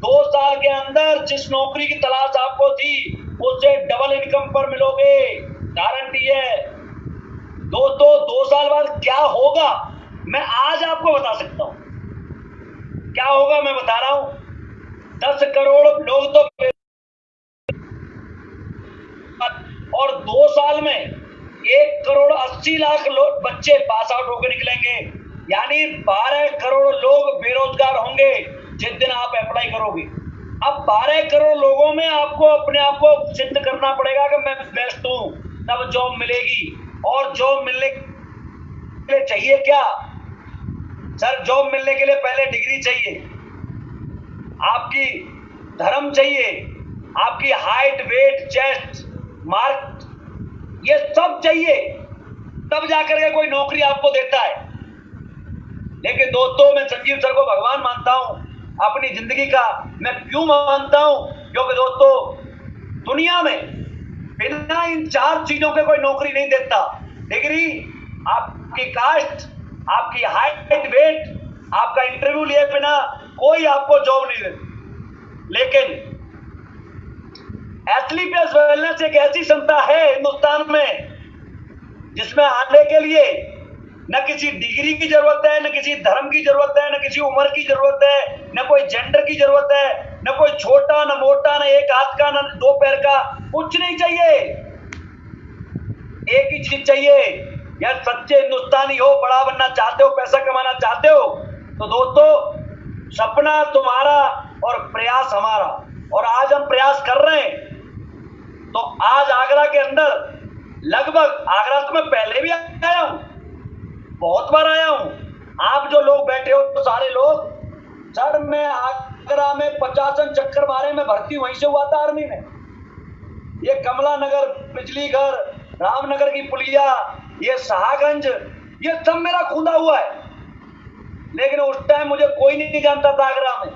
2 साल के अंदर जिस नौकरी की तलाश आपको थी उससे डबल इनकम पर मिलोगे, गारंटी है। दोस्तों, 2 साल बाद क्या होगा मैं आज आपको बता सकता हूं। क्या होगा मैं बता रहा हूं। 10 करोड़ लोग तो, और 2 साल में 1 करोड़ 80 लाख लोग बच्चे पास आउट होकर निकलेंगे। यानी 12 करोड़ लोग बेरोजगार होंगे जिस दिन आप अप्लाई करोगे। अब 12 करोड़ लोगों में आपको अपने आप को सिद्ध करना पड़ेगा कि मैं बेस्ट हूं, तब जॉब मिलेगी। और जॉब मिलने के लिए चाहिए क्या? सर, जॉब मिलने के लिए पहले डिग्री चाहिए, आपकी धर्म चाहिए, आपकी हाइट, वेट, चेस्ट, मार्क, ये सब चाहिए, तब जाकर के कोई नौकरी आपको देता है। लेकिन दोस्तों, मैं संजीव सर को भगवान मानता हूं अपनी जिंदगी का। मैं क्यों मानता हूं? क्योंकि दोस्तों, दुनिया में बिना इन 4 चीजों के कोई नौकरी नहीं देता। डिग्री, आपकी कास्ट, आपकी हाइट, वेट, आपका इंटरव्यू लिए बिना कोई आपको जॉब नहीं देता। लेकिन एस्क्लेपियस वेलनेस एक ऐसी संस्था है हिंदुस्तान में जिसमें आने के लिए न किसी डिग्री की जरूरत है, न किसी धर्म की जरूरत है, न किसी उम्र की जरूरत है, न कोई जेंडर की जरूरत है, न कोई छोटा, न मोटा, न एक हाथ का, न 2 पैर का, कुछ नहीं चाहिए। एक ही चीज चाहिए, यार सच्चे हिंदुस्तानी हो, बड़ा बनना चाहते हो, पैसा कमाना चाहते हो, तो दोस्तों, सपना तुम्हारा और प्रयास हमारा। और आज हम प्रयास कर रहे हैं। तो आज आगरा के अंदर लगभग, आगरा तो मैं पहले भी आया हूं, बहुत बार आया हूं। आप जो लोग बैठे हो तो सारे लोग, सर मैं आगरा में 50 चक्कर मारे, में भर्ती वहीं से हुआ था आर्मी में। ये कमला नगर, बिजली घर, रामनगर की पुलिया, ये शाहगंज, ये सब मेरा खूंदा हुआ है। लेकिन उस टाइम मुझे कोई नहीं जानता था, आगरा में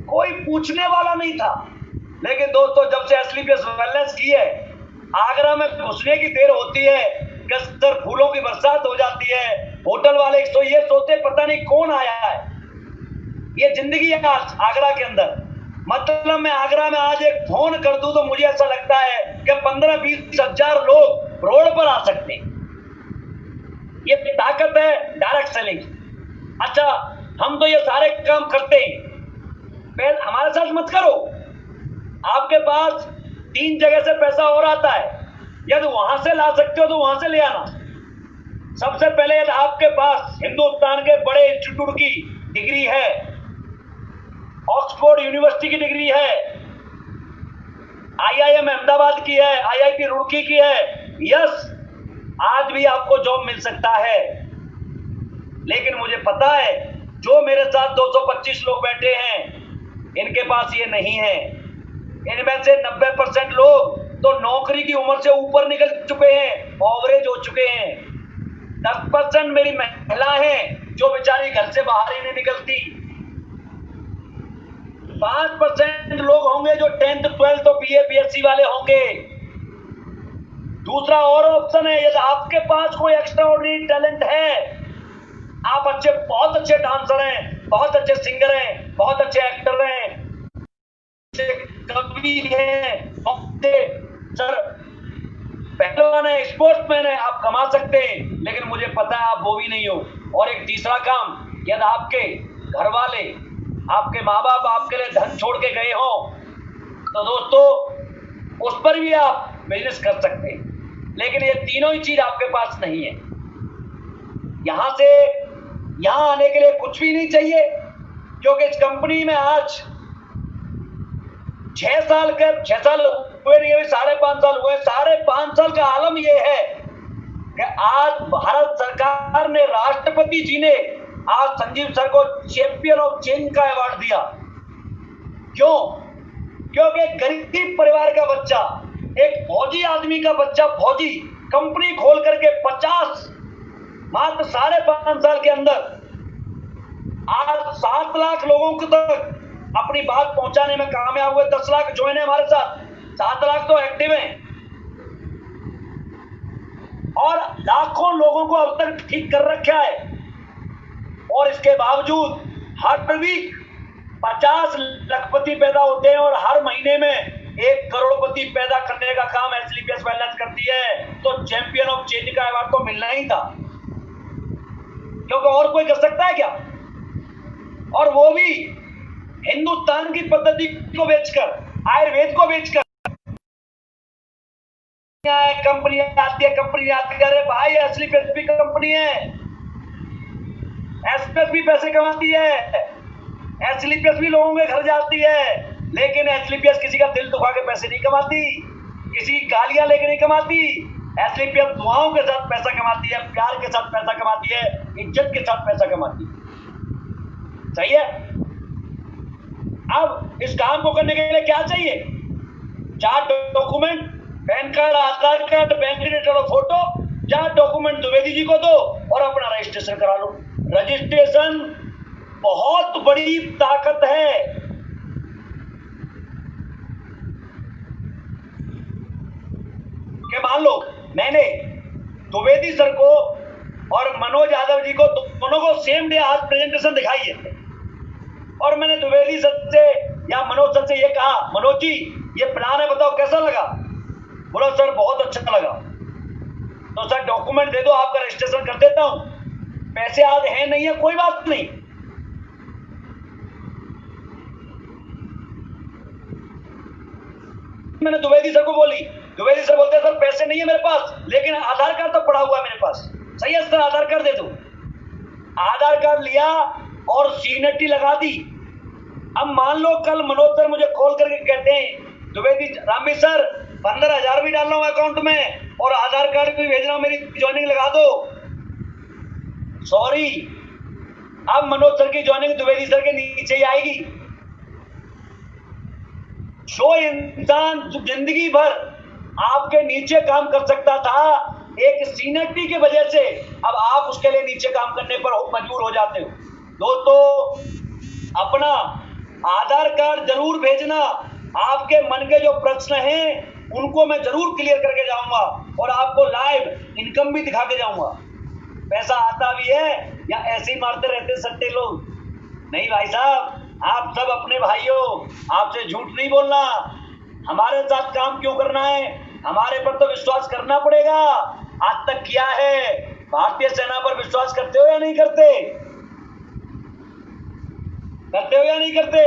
कोई पूछने वाला नहीं था। लेकिन दोस्तों, जब से एसलीपीएस वेलनेस की है, आगरा में घुसने की देर होती है, कसर फूलों की बरसात हो जाती है। होटल वाले तो ये सोचते पता नहीं कौन आया है। ये जिंदगी है आज आगरा के अंदर। मतलब मैं आगरा में आज एक फोन कर दूं तो मुझे ऐसा लगता है कि 15-20 हजार लोग रोड पर आ सकते हैं। ये ताकत है डायरेक्ट सेलिंग। अच्छा, हम तो ये सारे काम करते हैं, पहले हमारे साथ मत करो। आपके पास 3 जगह से पैसा और आता है, यदि वहां से ला सकते हो तो वहां से ले आना। सबसे पहले यदि आपके पास हिंदुस्तान के बड़े इंस्टीट्यूट की डिग्री है, ऑक्सफोर्ड यूनिवर्सिटी की डिग्री है, आईआईएम अहमदाबाद की है, आईआईटी रुड़की की है, यस, आज भी आपको जॉब मिल सकता है। लेकिन मुझे पता है जो मेरे साथ 225 लोग बैठे हैं, इनके पास ये नहीं है। इनमें से 90% लोग तो नौकरी की उम्र से ऊपर निकल चुके हैं, एवरेज हो चुके हैं। 10% मेरी महिला हैं जो बेचारी घर से बाहर ही नहीं निकलती। 5% लोग होंगे जो 10th 12th तो बीए बीएससी वाले होंगे। दूसरा और ऑप्शन है, यदि आपके पास कोई एक्स्ट्राऑर्डिनरी टैलेंट है, आप बहुत अच्छे डांसर हैं, बहुत अच्छे सिंगर हैं, बहुत अच्छे एक्टर हैं, कवि हैं, सर पहलवान है, स्पोर्ट्समैन है, आप कमा सकते हैं। लेकिन मुझे पता है आप वो भी नहीं हो। और एक तीसरा काम, यदि आपके घर वाले, आपके माँ बाप आपके लिए धन छोड़ के गए हो, तो दोस्तों उस पर भी आप बिजनेस कर सकते हैं। लेकिन ये तीनों ही चीज आपके पास नहीं है। यहां आने के लिए कुछ भी नहीं चाहिए, क्योंकि इस कंपनी में आज 6 साल हुए नहीं, 5.5 साल हुए। 5.5 साल का आलम यह है कि आज भारत सरकार ने, राष्ट्रपति जी ने आज संजीव सर को चैंपियन ऑफ चेंज का अवार्ड दिया। क्यों? क्योंकि गरीब परिवार का बच्चा, एक फौजी आदमी का बच्चा, फौजी कंपनी खोल करके 50 मात्र 5.5 साल के अंदर आज 7 लाख लोगों को तक अपनी बात पहुंचाने में कामयाब हुए। 10 लाख ज्वाइन है हमारे साथ, 7 लाख तो एक्टिव हैं, और लाखों लोगों को अब तक ठीक कर रखा है। और इसके बावजूद हर वीक 50 लखपति पैदा होते हैं, और हर महीने में 1 करोड़पति पैदा करने का काम एसलीपीएस वेलनेस करती है। तो चैंपियन ऑफ चेंज का अवार्ड तो मिलना ही था, क्योंकि और कोई कर सकता है क्या? और वो भी हिंदुस्तान की पद्धति को बेचकर, आयुर्वेद को बेचकर। कंपनी आती है, अरे भाई एसलीपीएस भी कंपनी है, एसपीएस भी पैसे कमाती है, एसलीपीएस भी लोगों के घर जाती है। लेकिन एसलीपीएस किसी का दिल दुखा के पैसे नहीं कमाती, किसी की गालियां लेके नहीं कमाती। एसलीपीएस दुआओं के साथ पैसा कमाती है, प्यार के साथ पैसा कमाती है, इज्जत के साथ पैसा कमाती है। सही है? अब इस काम को करने के लिए क्या चाहिए? 4 डॉक्यूमेंट, पैन कार्ड, आधार कार्ड, बैंक डिटेल और फोटो। 4 डॉक्यूमेंट द्विवेदी जी को दो और अपना रजिस्ट्रेशन करा लो। रजिस्ट्रेशन बहुत बड़ी ताकत है। कि मान लो मैंने द्विवेदी सर को और मनोज यादव जी को, दोनों को सेम डे आज प्रेजेंटेशन दिखाई है, और मैंने द्विवेदी सर से या मनोज सर से ये कहा, मनोज जी ये प्लान है, बताओ कैसा लगा? बोला सर बहुत अच्छा लगा। तो सर डॉक्यूमेंट दे दो, आपका रजिस्ट्रेशन कर देता हूं। पैसे आज है नहीं है, कोई बात नहीं, मैंने द्विवेदी सर को बोली। द्विवेदी सर बोलते सर पैसे नहीं है मेरे पास, लेकिन आधार कार्ड तो पड़ा हुआ है मेरे पास। सही है सर, आधार कार्ड दे दो। आधार कार्ड लिया और सिग्नेचर लगा दी। अब मान लो कल मनोज सर मुझे कॉल करके कहते हैं द्विवेदी रामी सर 15,000 भी डाल रहा हूं अकाउंट में और आधार कार्ड भी भेज रहा हूं, मेरी ज्वाइनिंग लगा दो। सॉरी, अब मनोज सर की ज्वाइनिंग द्विवेदी सर के नीचे ही आएगी। जो इंसान जिंदगी भर आपके नीचे काम कर सकता था एक सीनियरिटी की वजह से, अब आप उसके लिए नीचे काम करने पर मजबूर हो जाते हो। दोस्तों, अपना आधार कार्ड जरूर भेजना। आपके मन के जो प्रश्न हैं उनको मैं जरूर क्लियर करके जाऊंगा और आपको लाइव इनकम भी दिखा के जाऊंगा। पैसा आता भी है या ऐसे ही मारते रहते सट्टे लोग? नहीं भाई साहब, आप सब अपने भाई हो, आपसे झूठ नहीं बोलना। हमारे साथ काम क्यों करना है? हमारे पर तो विश्वास करना पड़ेगा। आज तक किया है। भारतीय सेना पर विश्वास करते हो या नहीं करते? करते हो या नहीं करते?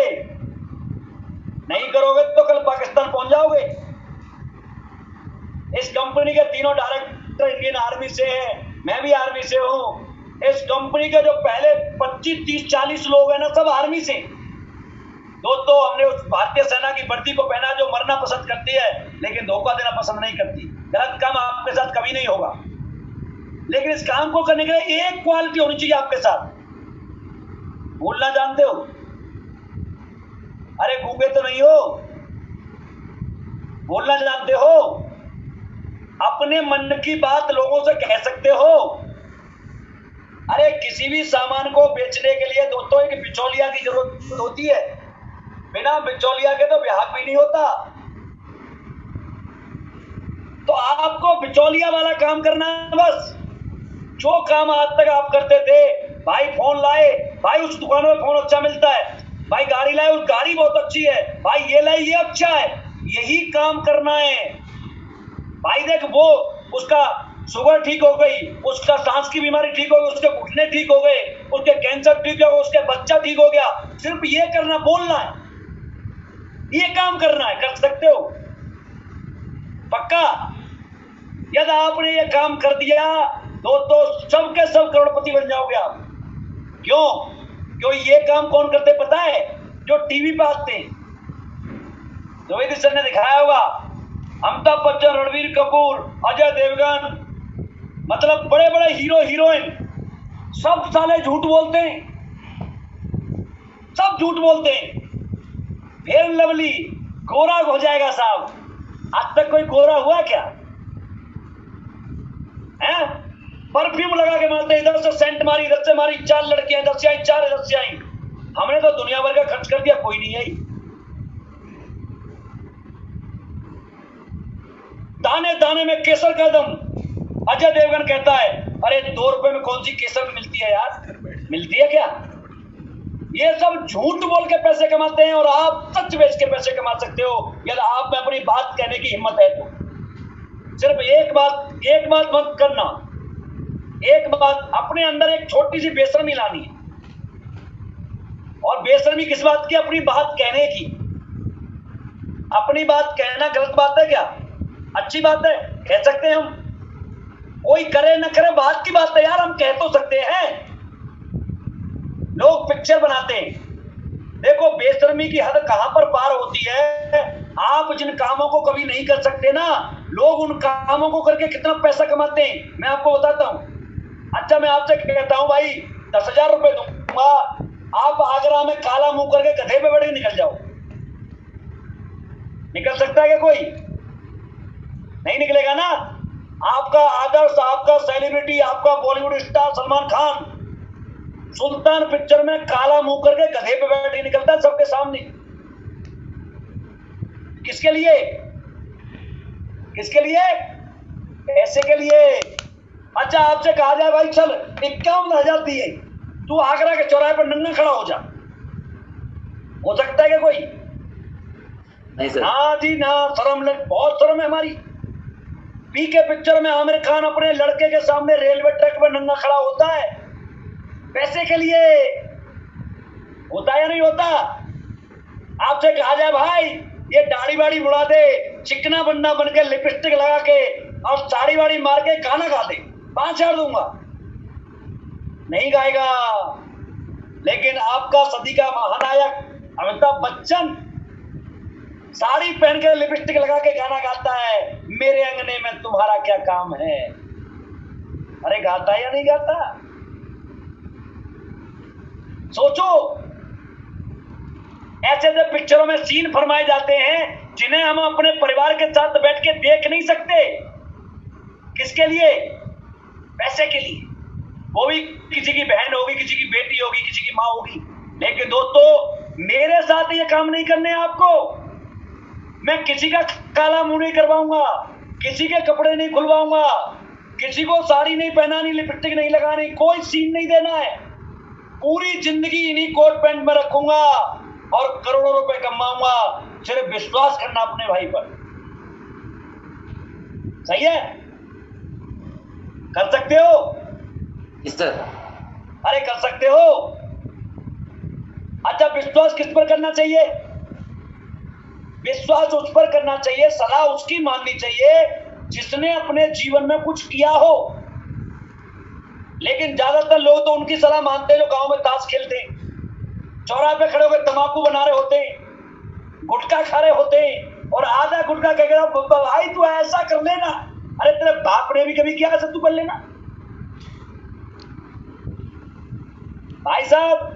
नहीं करोगे तो कल पाकिस्तान पहुंच जाओगे। इस कंपनी के तीनों डायरेक्टर इंडियन आर्मी से हैं, मैं भी आर्मी से हूं। इस कंपनी के जो पहले 25, 30, 40 लोग हैं ना, सब आर्मी से। दोस्तों, हमने उस भारतीय सेना की वर्दी को पहना जो मरना पसंद करती है लेकिन धोखा देना पसंद नहीं करती। गलत काम आपके साथ कभी नहीं होगा, लेकिन इस काम को करने के लिए एक क्वालिटी होनी चाहिए आपके साथ। बोलना जानते हो? अरे गूंगे तो नहीं हो? बोलना जानते हो? अपने मन की बात लोगों से कह सकते हो? अरे किसी भी सामान को बेचने के लिए दोस्तों एक बिचौलिया की जरूरत होती है। बिना बिचौलिया के तो ब्याह भी नहीं होता। तो आपको बिचौलिया वाला काम करना है बस। जो काम आज तक आप करते थे, भाई फोन लाए, भाई उस दुकान में फोन अच्छा मिलता है, भाई गाड़ी लाए, उस गाड़ी बहुत अच्छी है, भाई ये लाए ये अच्छा है, यही काम करना है। भाई देख, वो उसका शुगर ठीक हो गई, उसका सांस की बीमारी ठीक हो गई, उसके घुटने ठीक हो गए, उसके कैंसर ठीक हो गया, उसके बच्चा ठीक हो गया। सिर्फ ये करना, बोलना है, ये काम करना है। कर सकते हो पक्का? यदि आपने ये काम कर दिया दोस्तों, सबके सब करोड़पति बन जाओगे आप। क्यों? क्यों ये काम कौन करते पता है? जो टीवी पे आते हैं। द्विवेदी सर ने दिखाया होगा, अमिताभ बच्चन, रणवीर कपूर, अजय देवगन, मतलब बड़े बड़े हीरो हीरोइन, सब साले झूठ बोलते हैं, सब झूठ बोलते हैं। फेयर लवली गोरा हो जाएगा साहब। आज तक कोई गोरा हुआ क्या है? परफ्यूम लगा के मारते, इधर से सेंट मारी, इधर से मारी, 4 लड़कियां इधर से आई, 4 इधर से आई। हमने तो दुनिया भर का खर्च कर दिया, कोई नहीं आई। दाने दाने में केसर का दम। अजय देवगन कहता है, अरे 2 रुपए में कौन सी केसर मिलती है यार? मिलती है क्या? ये सब झूठ बोल के पैसे कमाते हैं और आप सच बेच के पैसे कमा सकते हो यदि आप में अपनी बात कहने की हिम्मत है तो। सिर्फ एक बात मत करना, एक बात, अपने अंदर एक छोटी सी बेशर्मी लानी है। और बेशर्मी किस बात की? अपनी बात कहने की। अपनी बात कहना गलत बात है क्या? अच्छी बात है, कह सकते हैं हम। कोई करे न करे बात की बात है यार, हम कह तो सकते हैं। लोग पिक्चर बनाते हैं, देखो बेशर्मी की हद कहां पर पार होती है। आप जिन कामों को कभी नहीं कर सकते ना, लोग उन कामों को करके कितना पैसा कमाते हैं मैं आपको बताता हूं। अच्छा, मैं आपसे कहता हूं भाई 10,000 रुपए दूंगा, आप आगरा में काला मुंह करके गधे पे बैठ के निकल जाओ। निकल सकता है क्या कोई? नहीं निकलेगा ना। आपका आदर्श, आपका सेलिब्रिटी, आपका बॉलीवुड स्टार सलमान खान सुल्तान पिक्चर में काला मुंह करके गधे पे बैठ के निकलता है सबके सामने। किसके लिए? किसके लिए? पैसे के लिए। अच्छा, आपसे कहा जाए भाई चल 51,000 दिए, तू आगरा के चौराहे पर नंगा खड़ा हो जा, हो सकता है क्या कोई? नहीं सर। हाँ जी ना, शर्म, बहुत शर्म है हमारी। पीके पिक्चर में आमिर खान अपने लड़के के सामने रेलवे ट्रैक पर नंगा खड़ा होता है, पैसे के लिए। होता या नहीं होता? आपसे कहा जाए भाई ये दाढ़ी वाड़ी मुड़ा दे, चिकना बन्ना बन के लिपस्टिक लगा के और साड़ी वाड़ी मार के गाना गा दे, 5,000 दूंगा, नहीं गाएगा। लेकिन आपका सदी का महानायक अमिताभ बच्चन साड़ी पहन के लिपस्टिक लगा के गाना गाता है, मेरे अंगने में तुम्हारा क्या काम है। अरे गाता या नहीं गाता? सोचो, ऐसे ऐसे पिक्चरों में सीन फरमाए जाते हैं जिन्हें हम अपने परिवार के साथ बैठ के देख नहीं सकते। किसके लिए? पैसे के लिए। वो भी किसी की बहन होगी, किसी की बेटी होगी, किसी की माँ होगी। लेकिन दोस्तों, मेरे साथ ये काम नहीं करने आपको। मैं किसी का काला मुंह नहीं करवाऊंगा, किसी के कपड़े नहीं खुलवाऊंगा, किसी को साड़ी नहीं पहनानी, लिपस्टिक नहीं लगानी, कोई सीन नहीं देना है। पूरी जिंदगी इन्हीं कोट पैंट में रखूंगा और करोड़ों रुपए कमाऊंगा। सिर्फ विश्वास करना अपने भाई पर। सही है? कर सकते हो? इस सर अरे कर सकते हो। अच्छा, विश्वास किस पर करना चाहिए? विश्वास उस पर करना चाहिए, सलाह उसकी माननी चाहिए जिसने अपने जीवन में कुछ किया हो। लेकिन ज्यादातर लोग तो उनकी सलाह मानते हैं जो गांव में ताश खेलते हैं, चौराहे पे खड़े होकर तंबाकू बना रहे होते हैं, गुटखा खा रहे होते हैं, और आधा गुटखा कहेगा भाई तू ऐसा कर लेना। अरे तेरे बाप ने भी कभी किया ऐसा, तू कर लेना। भाई साहब,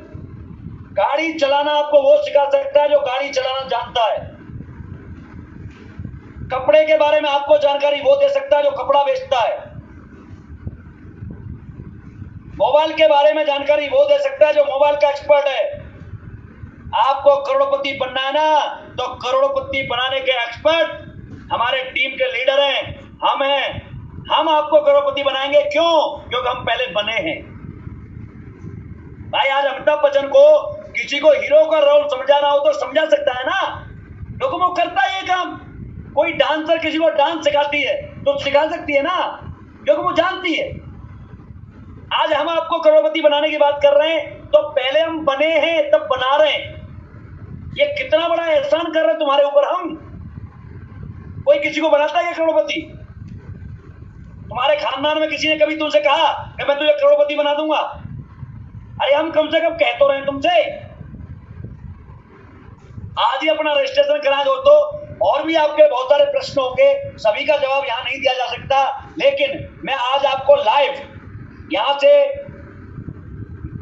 गाड़ी चलाना आपको वो सिखा सकता है जो गाड़ी चलाना जानता है। कपड़े के बारे में आपको जानकारी वो दे सकता है जो कपड़ा बेचता है। मोबाइल के बारे में जानकारी वो दे सकता है जो मोबाइल का एक्सपर्ट है। आपको करोड़पति बनना है ना, तो करोड़पति बनाने के एक्सपर्ट हमारे टीम के लीडर हैं, हम हैं। हम आपको करोड़पति बनाएंगे। क्यों? क्योंकि हम पहले बने हैं। भाई, आज अमिताभ बच्चन को किसी को हीरो का रोल समझाना हो तो समझा सकता है ना, क्योंकि वो करता है ये काम। कोई डांसर किसी को डांस सिखाती है तो सिखा सकती है ना, क्योंकि वो जानती है। आज हम आपको करोड़पति बनाने की बात कर रहे हैं, तो पहले हम बने हैं तब बना रहे हैं। ये कितना बड़ा एहसान कर रहे हैं तुम्हारे ऊपर हम। कोई किसी को बनाता है करोड़पति? तुम्हारे खानदान में किसी ने कभी तुमसे कहा कि मैं तुझे करोड़पति बना दूंगा? अरे हम कम से कम कह तो रहे हैं तुमसे। आज ही अपना रजिस्ट्रेशन करा दो। तो और भी आपके बहुत सारे प्रश्न होंगे, सभी का जवाब यहां नहीं दिया जा सकता, लेकिन मैं आज आपको लाइव यहां से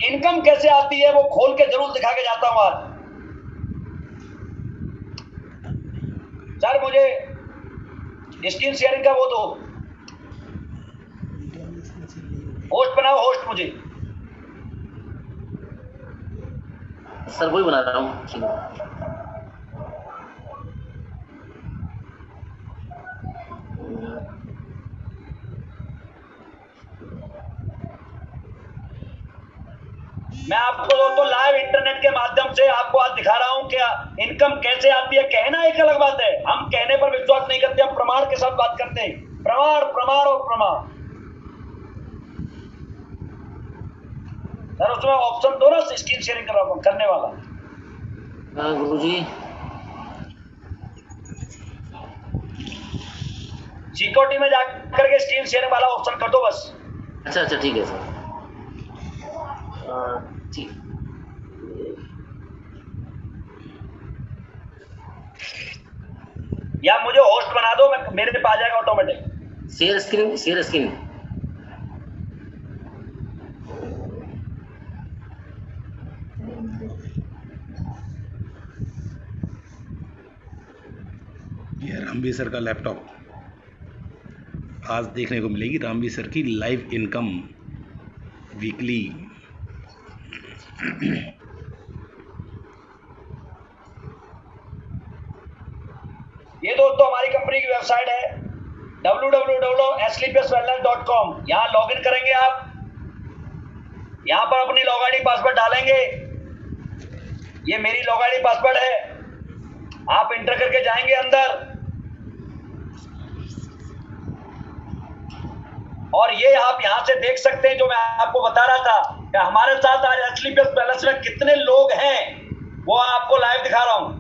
इनकम कैसे आती है वो खोल के जरूर दिखा के जाता हूं आज। सर, मुझे स्क्रीन शेयरिंग का वो दो, होस्ट बनाओ, होस्ट मुझे। सर वही बना रहा हूँ। मैं आपको दोस्तों लाइव इंटरनेट के माध्यम से आपको आज दिखा रहा हूं कि इनकम कैसे आती है। कहना एक अलग बात है, हम कहने पर विश्वास नहीं करते, हम प्रमाण के साथ बात करते हैं। प्रमाण, प्रमाण और प्रमाण। सर, उसमें ऑप्शन दो ना, स्क्रीन शेयरिंग करने वाला। हाँ गुरुजी। सिक्योरिटी में जाकर के स्क्रीन शेयरिंग वाला ऑप्शन कर दो बस। अच्छा अच्छा, ठीक है सर। ठीक। या मुझे होस्ट बना दो, मैं मेरे पे आ जाएगा automatic. Share screen, share screen. ये रामवीर सर का लैपटॉप आज देखने को मिलेगी। रामवीर सर की लाइव इनकम वीकली। ये दोस्तों हमारी कंपनी की वेबसाइट है www.sleepswellness.com। यहाँ लॉगिन करेंगे आप, यहाँ पर अपनी लॉग आईडी पासवर्ड डालेंगे। ये मेरी लॉग आईडी पासवर्ड है, आप इंटर करके जाएंगे अंदर, और ये आप यहां से देख सकते हैं जो मैं आपको बता रहा था कि हमारे साथ आज स्लीपर्स पैलेस में कितने लोग हैं, वो आपको लाइव दिखा रहा हूं।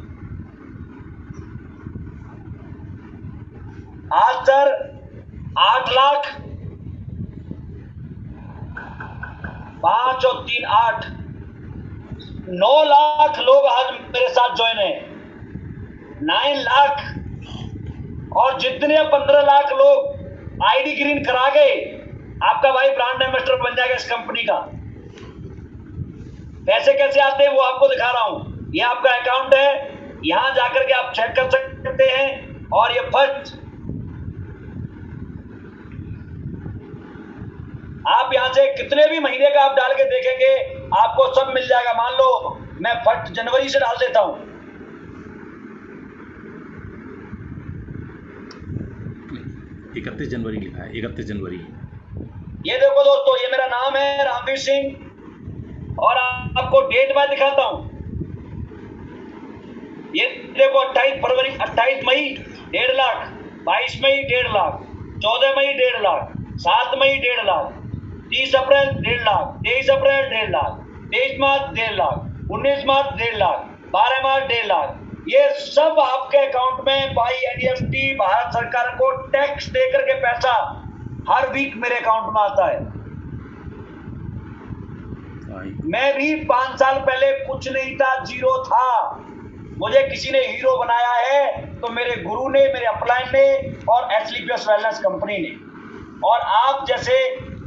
आज सर 8,05,3,8 9 लाख लोग आज मेरे साथ ज्वाइन है, 9 लाख। और जितने 15 लाख लोग आईडी ग्रीन करा गए, आपका भाई ब्रांड एम्बेसडर बन जाएगा इस कंपनी का। पैसे कैसे आते हैं वो आपको दिखा रहा हूं। ये आपका अकाउंट है, यहां जाकर के आप चेक कर सकते हैं। और ये फर्स्ट आप यहां से कितने भी महीने का आप डाल के देखेंगे, आपको सब मिल जाएगा। मान लो मैं 1 जनवरी से डाल देता हूं, 31 जनवरी लिखा है, 31 जनवरी। ये देखो दोस्तों, ये मेरा नाम है रामवीर सिंह, और आपको डेट मैं दिखाता हूं। ये देखो 28 फरवरी, 28 मई 1.5 लाख, 22 मई 1.5 लाख, 14 मई 1.5 लाख, 7 मई 1.5 लाख, 30 अप्रैल 1.5 लाख, 23 अप्रैल 1.5 लाख, 23 मार्च 1.5 लाख, 19 मार्च 1.5 लाख, 12 मार्च 1.5 लाख। ये सब आपके अकाउंट में बाई एनईएफटी भारत सरकार को टैक्स देकर के पैसा हर वीक मेरे अकाउंट में आता है। मैं भी 5 साल पहले कुछ नहीं था, जीरो था। मुझे किसी ने हीरो बनाया है तो मेरे गुरु ने, मेरे अपलाइन ने और एसलीपीएस वेलनेस कंपनी ने, और आप जैसे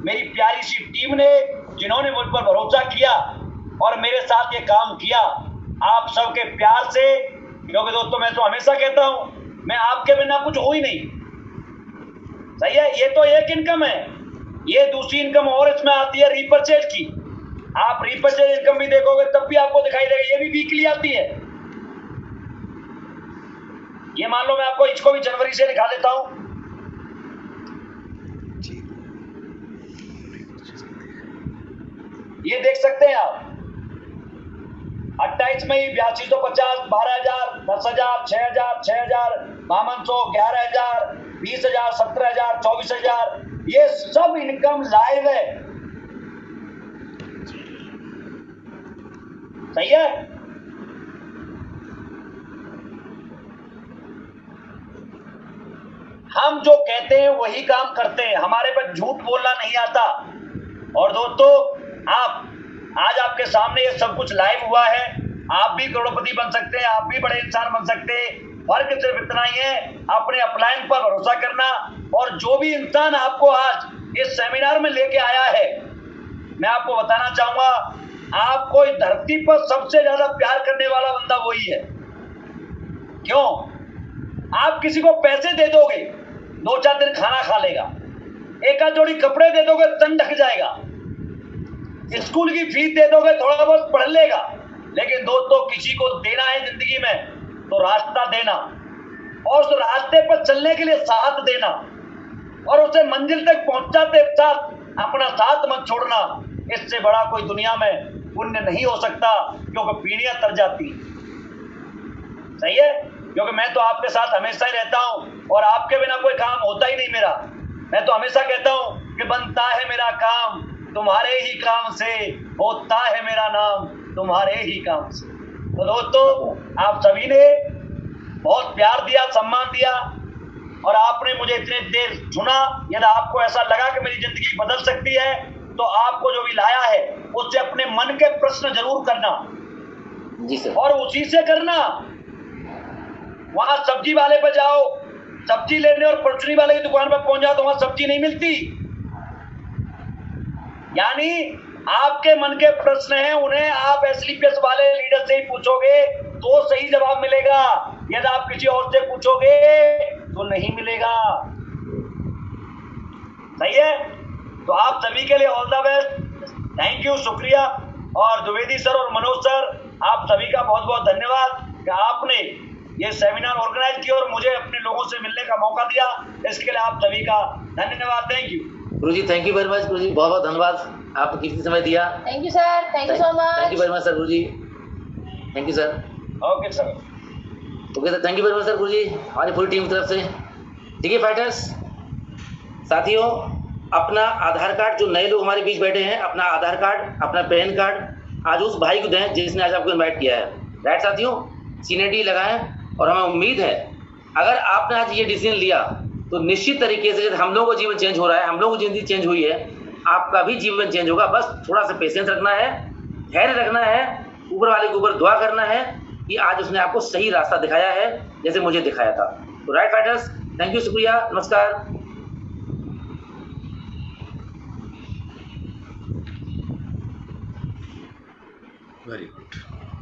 मेरी प्यारी सी टीम ने, जिन्होंने मुझ पर भरोसा किया और मेरे साथ ये काम किया। आप सबके प्यार से, क्योंकि दोस्तों मैं तो हमेशा कहता हूं, मैं आपके बिना कुछ हो ही नहीं। सही है। ये तो एक इनकम है, ये दूसरी इनकम और इसमें आती है रीपर्चेज की। आप रीपर्चेज इनकम भी देखोगे तब भी आपको दिखाई देगा, ये भी वीकली आती है। ये मान लो मैं आपको इसको भी जनवरी से दिखा देता हूं। ये देख सकते हैं आप, 28 मई 8250, 12,000, 10,000, 6,000, 6,000, 5200, 11,000, 20,000, 17,000, 24,000। ये सब इनकम लाइव है। सही है। हम जो कहते हैं वही काम करते हैं, हमारे पर झूठ बोलना नहीं आता। और दोस्तों, आप आज आपके सामने ये सब कुछ लाइव हुआ है। आप भी करोड़पति बन सकते हैं, आप भी बड़े इंसान बन सकते हैं। फर्क सिर्फ इतना ही है, अपने अपलाइन पर भरोसा करना। और जो भी इंसान आपको आज इस सेमिनार में लेके आया है, मैं आपको बताना चाहूंगा, आपको इस धरती पर सबसे ज्यादा प्यार करने वाला बंदा वही है। क्यों? आप किसी को पैसे दे दोगे, 2-4 दिन खाना खा लेगा, एक आध जोड़ी कपड़े दे दोगे, तन ढक जाएगा, स्कूल की फीस दे दोगे, थोड़ा बहुत पढ़ लेगा। लेकिन दोस्तों, किसी को देना है जिंदगी में तो रास्ता देना, और उस रास्ते पर चलने के लिए साथ देना, और उसे मंजिल तक पहुंचाते साथ अपना साथ मत छोड़ना। इससे बड़ा कोई दुनिया में पुण्य नहीं हो सकता, क्योंकि पीढ़ियां तर जाती। सही है। क्योंकि मैं तो आपके साथ हमेशा ही रहता हूं, और आपके बिना कोई काम होता ही नहीं मेरा। मैं तो हमेशा कहता हूं कि बनता है मेरा काम तुम्हारे ही काम से, होता है मेरा नाम तुम्हारे ही काम से। तो दोस्तों, आप सभी ने बहुत प्यार दिया, सम्मान दिया, और आपने मुझे इतने देर सुना। यदि आपको ऐसा लगा कि मेरी जिंदगी बदल सकती है, तो आपको जो भी लाया है उससे अपने मन के प्रश्न जरूर करना। जी सर। और उसी से करना। वहां सब्जी वाले पे जाओ, सब्जी लेने और परचूनी वाले की दुकान पर पहुंच जाओ तो वहां सब्जी नहीं मिलती। यानी आपके मन के प्रश्न हैं, उन्हें आप एसलीपीएस वाले लीडर से ही पूछोगे तो सही जवाब मिलेगा। यदि आप किसी और से पूछोगे तो नहीं मिलेगा। सही है। तो आप सभी के लिए all the best, thank you, शुक्रिया। और द्विवेदी सर और मनोज सर, आप सभी का बहुत बहुत धन्यवाद कि आपने ये सेमिनार ऑर्गेनाइज किया और मुझे अपने लोगों से मिलने का मौका दिया। इसके लिए आप सभी का धन्यवाद। Thank you Guru ji, thank you very much. Guru ji, बहुत बहुत धन्यवाद, आपने कितनी समय दिया। Thank you sir, thank you so much. Thank you very much sir. Guru ji, thank you sir. Okay sir. Okay sir, thank you very much sir. Guru ji, हमारी पूरी टीम की तरफ से। ठीक है फाइटर्स, साथियों, अपना आधार कार्ड, जो नए लोग हमारे बीच बैठे हैं, अपना आधार कार्ड, अपना पैन कार्ड आज उस भाई को दें जिसने आज आपको इनवाइट किया है। राइट साथियों, सीनियरिटी लगाएं। और हमें उम्मीद है अगर आपने आज ये डिसीजन लिया तो निश्चित तरीके से हम लोगों का जीवन चेंज हो रहा है, हम लोगों की जिंदगी चेंज हुई है, आपका भी जीवन चेंज होगा। बस थोड़ा सा पेशेंस रखना है, धैर्य रखना है, ऊपर वाले के ऊपर दुआ करना है कि आज उसने आपको सही रास्ता दिखाया है जैसे मुझे दिखाया था। तो राइट फाइटर्स, थैंक यू, शुक्रिया, नमस्कार। Very good.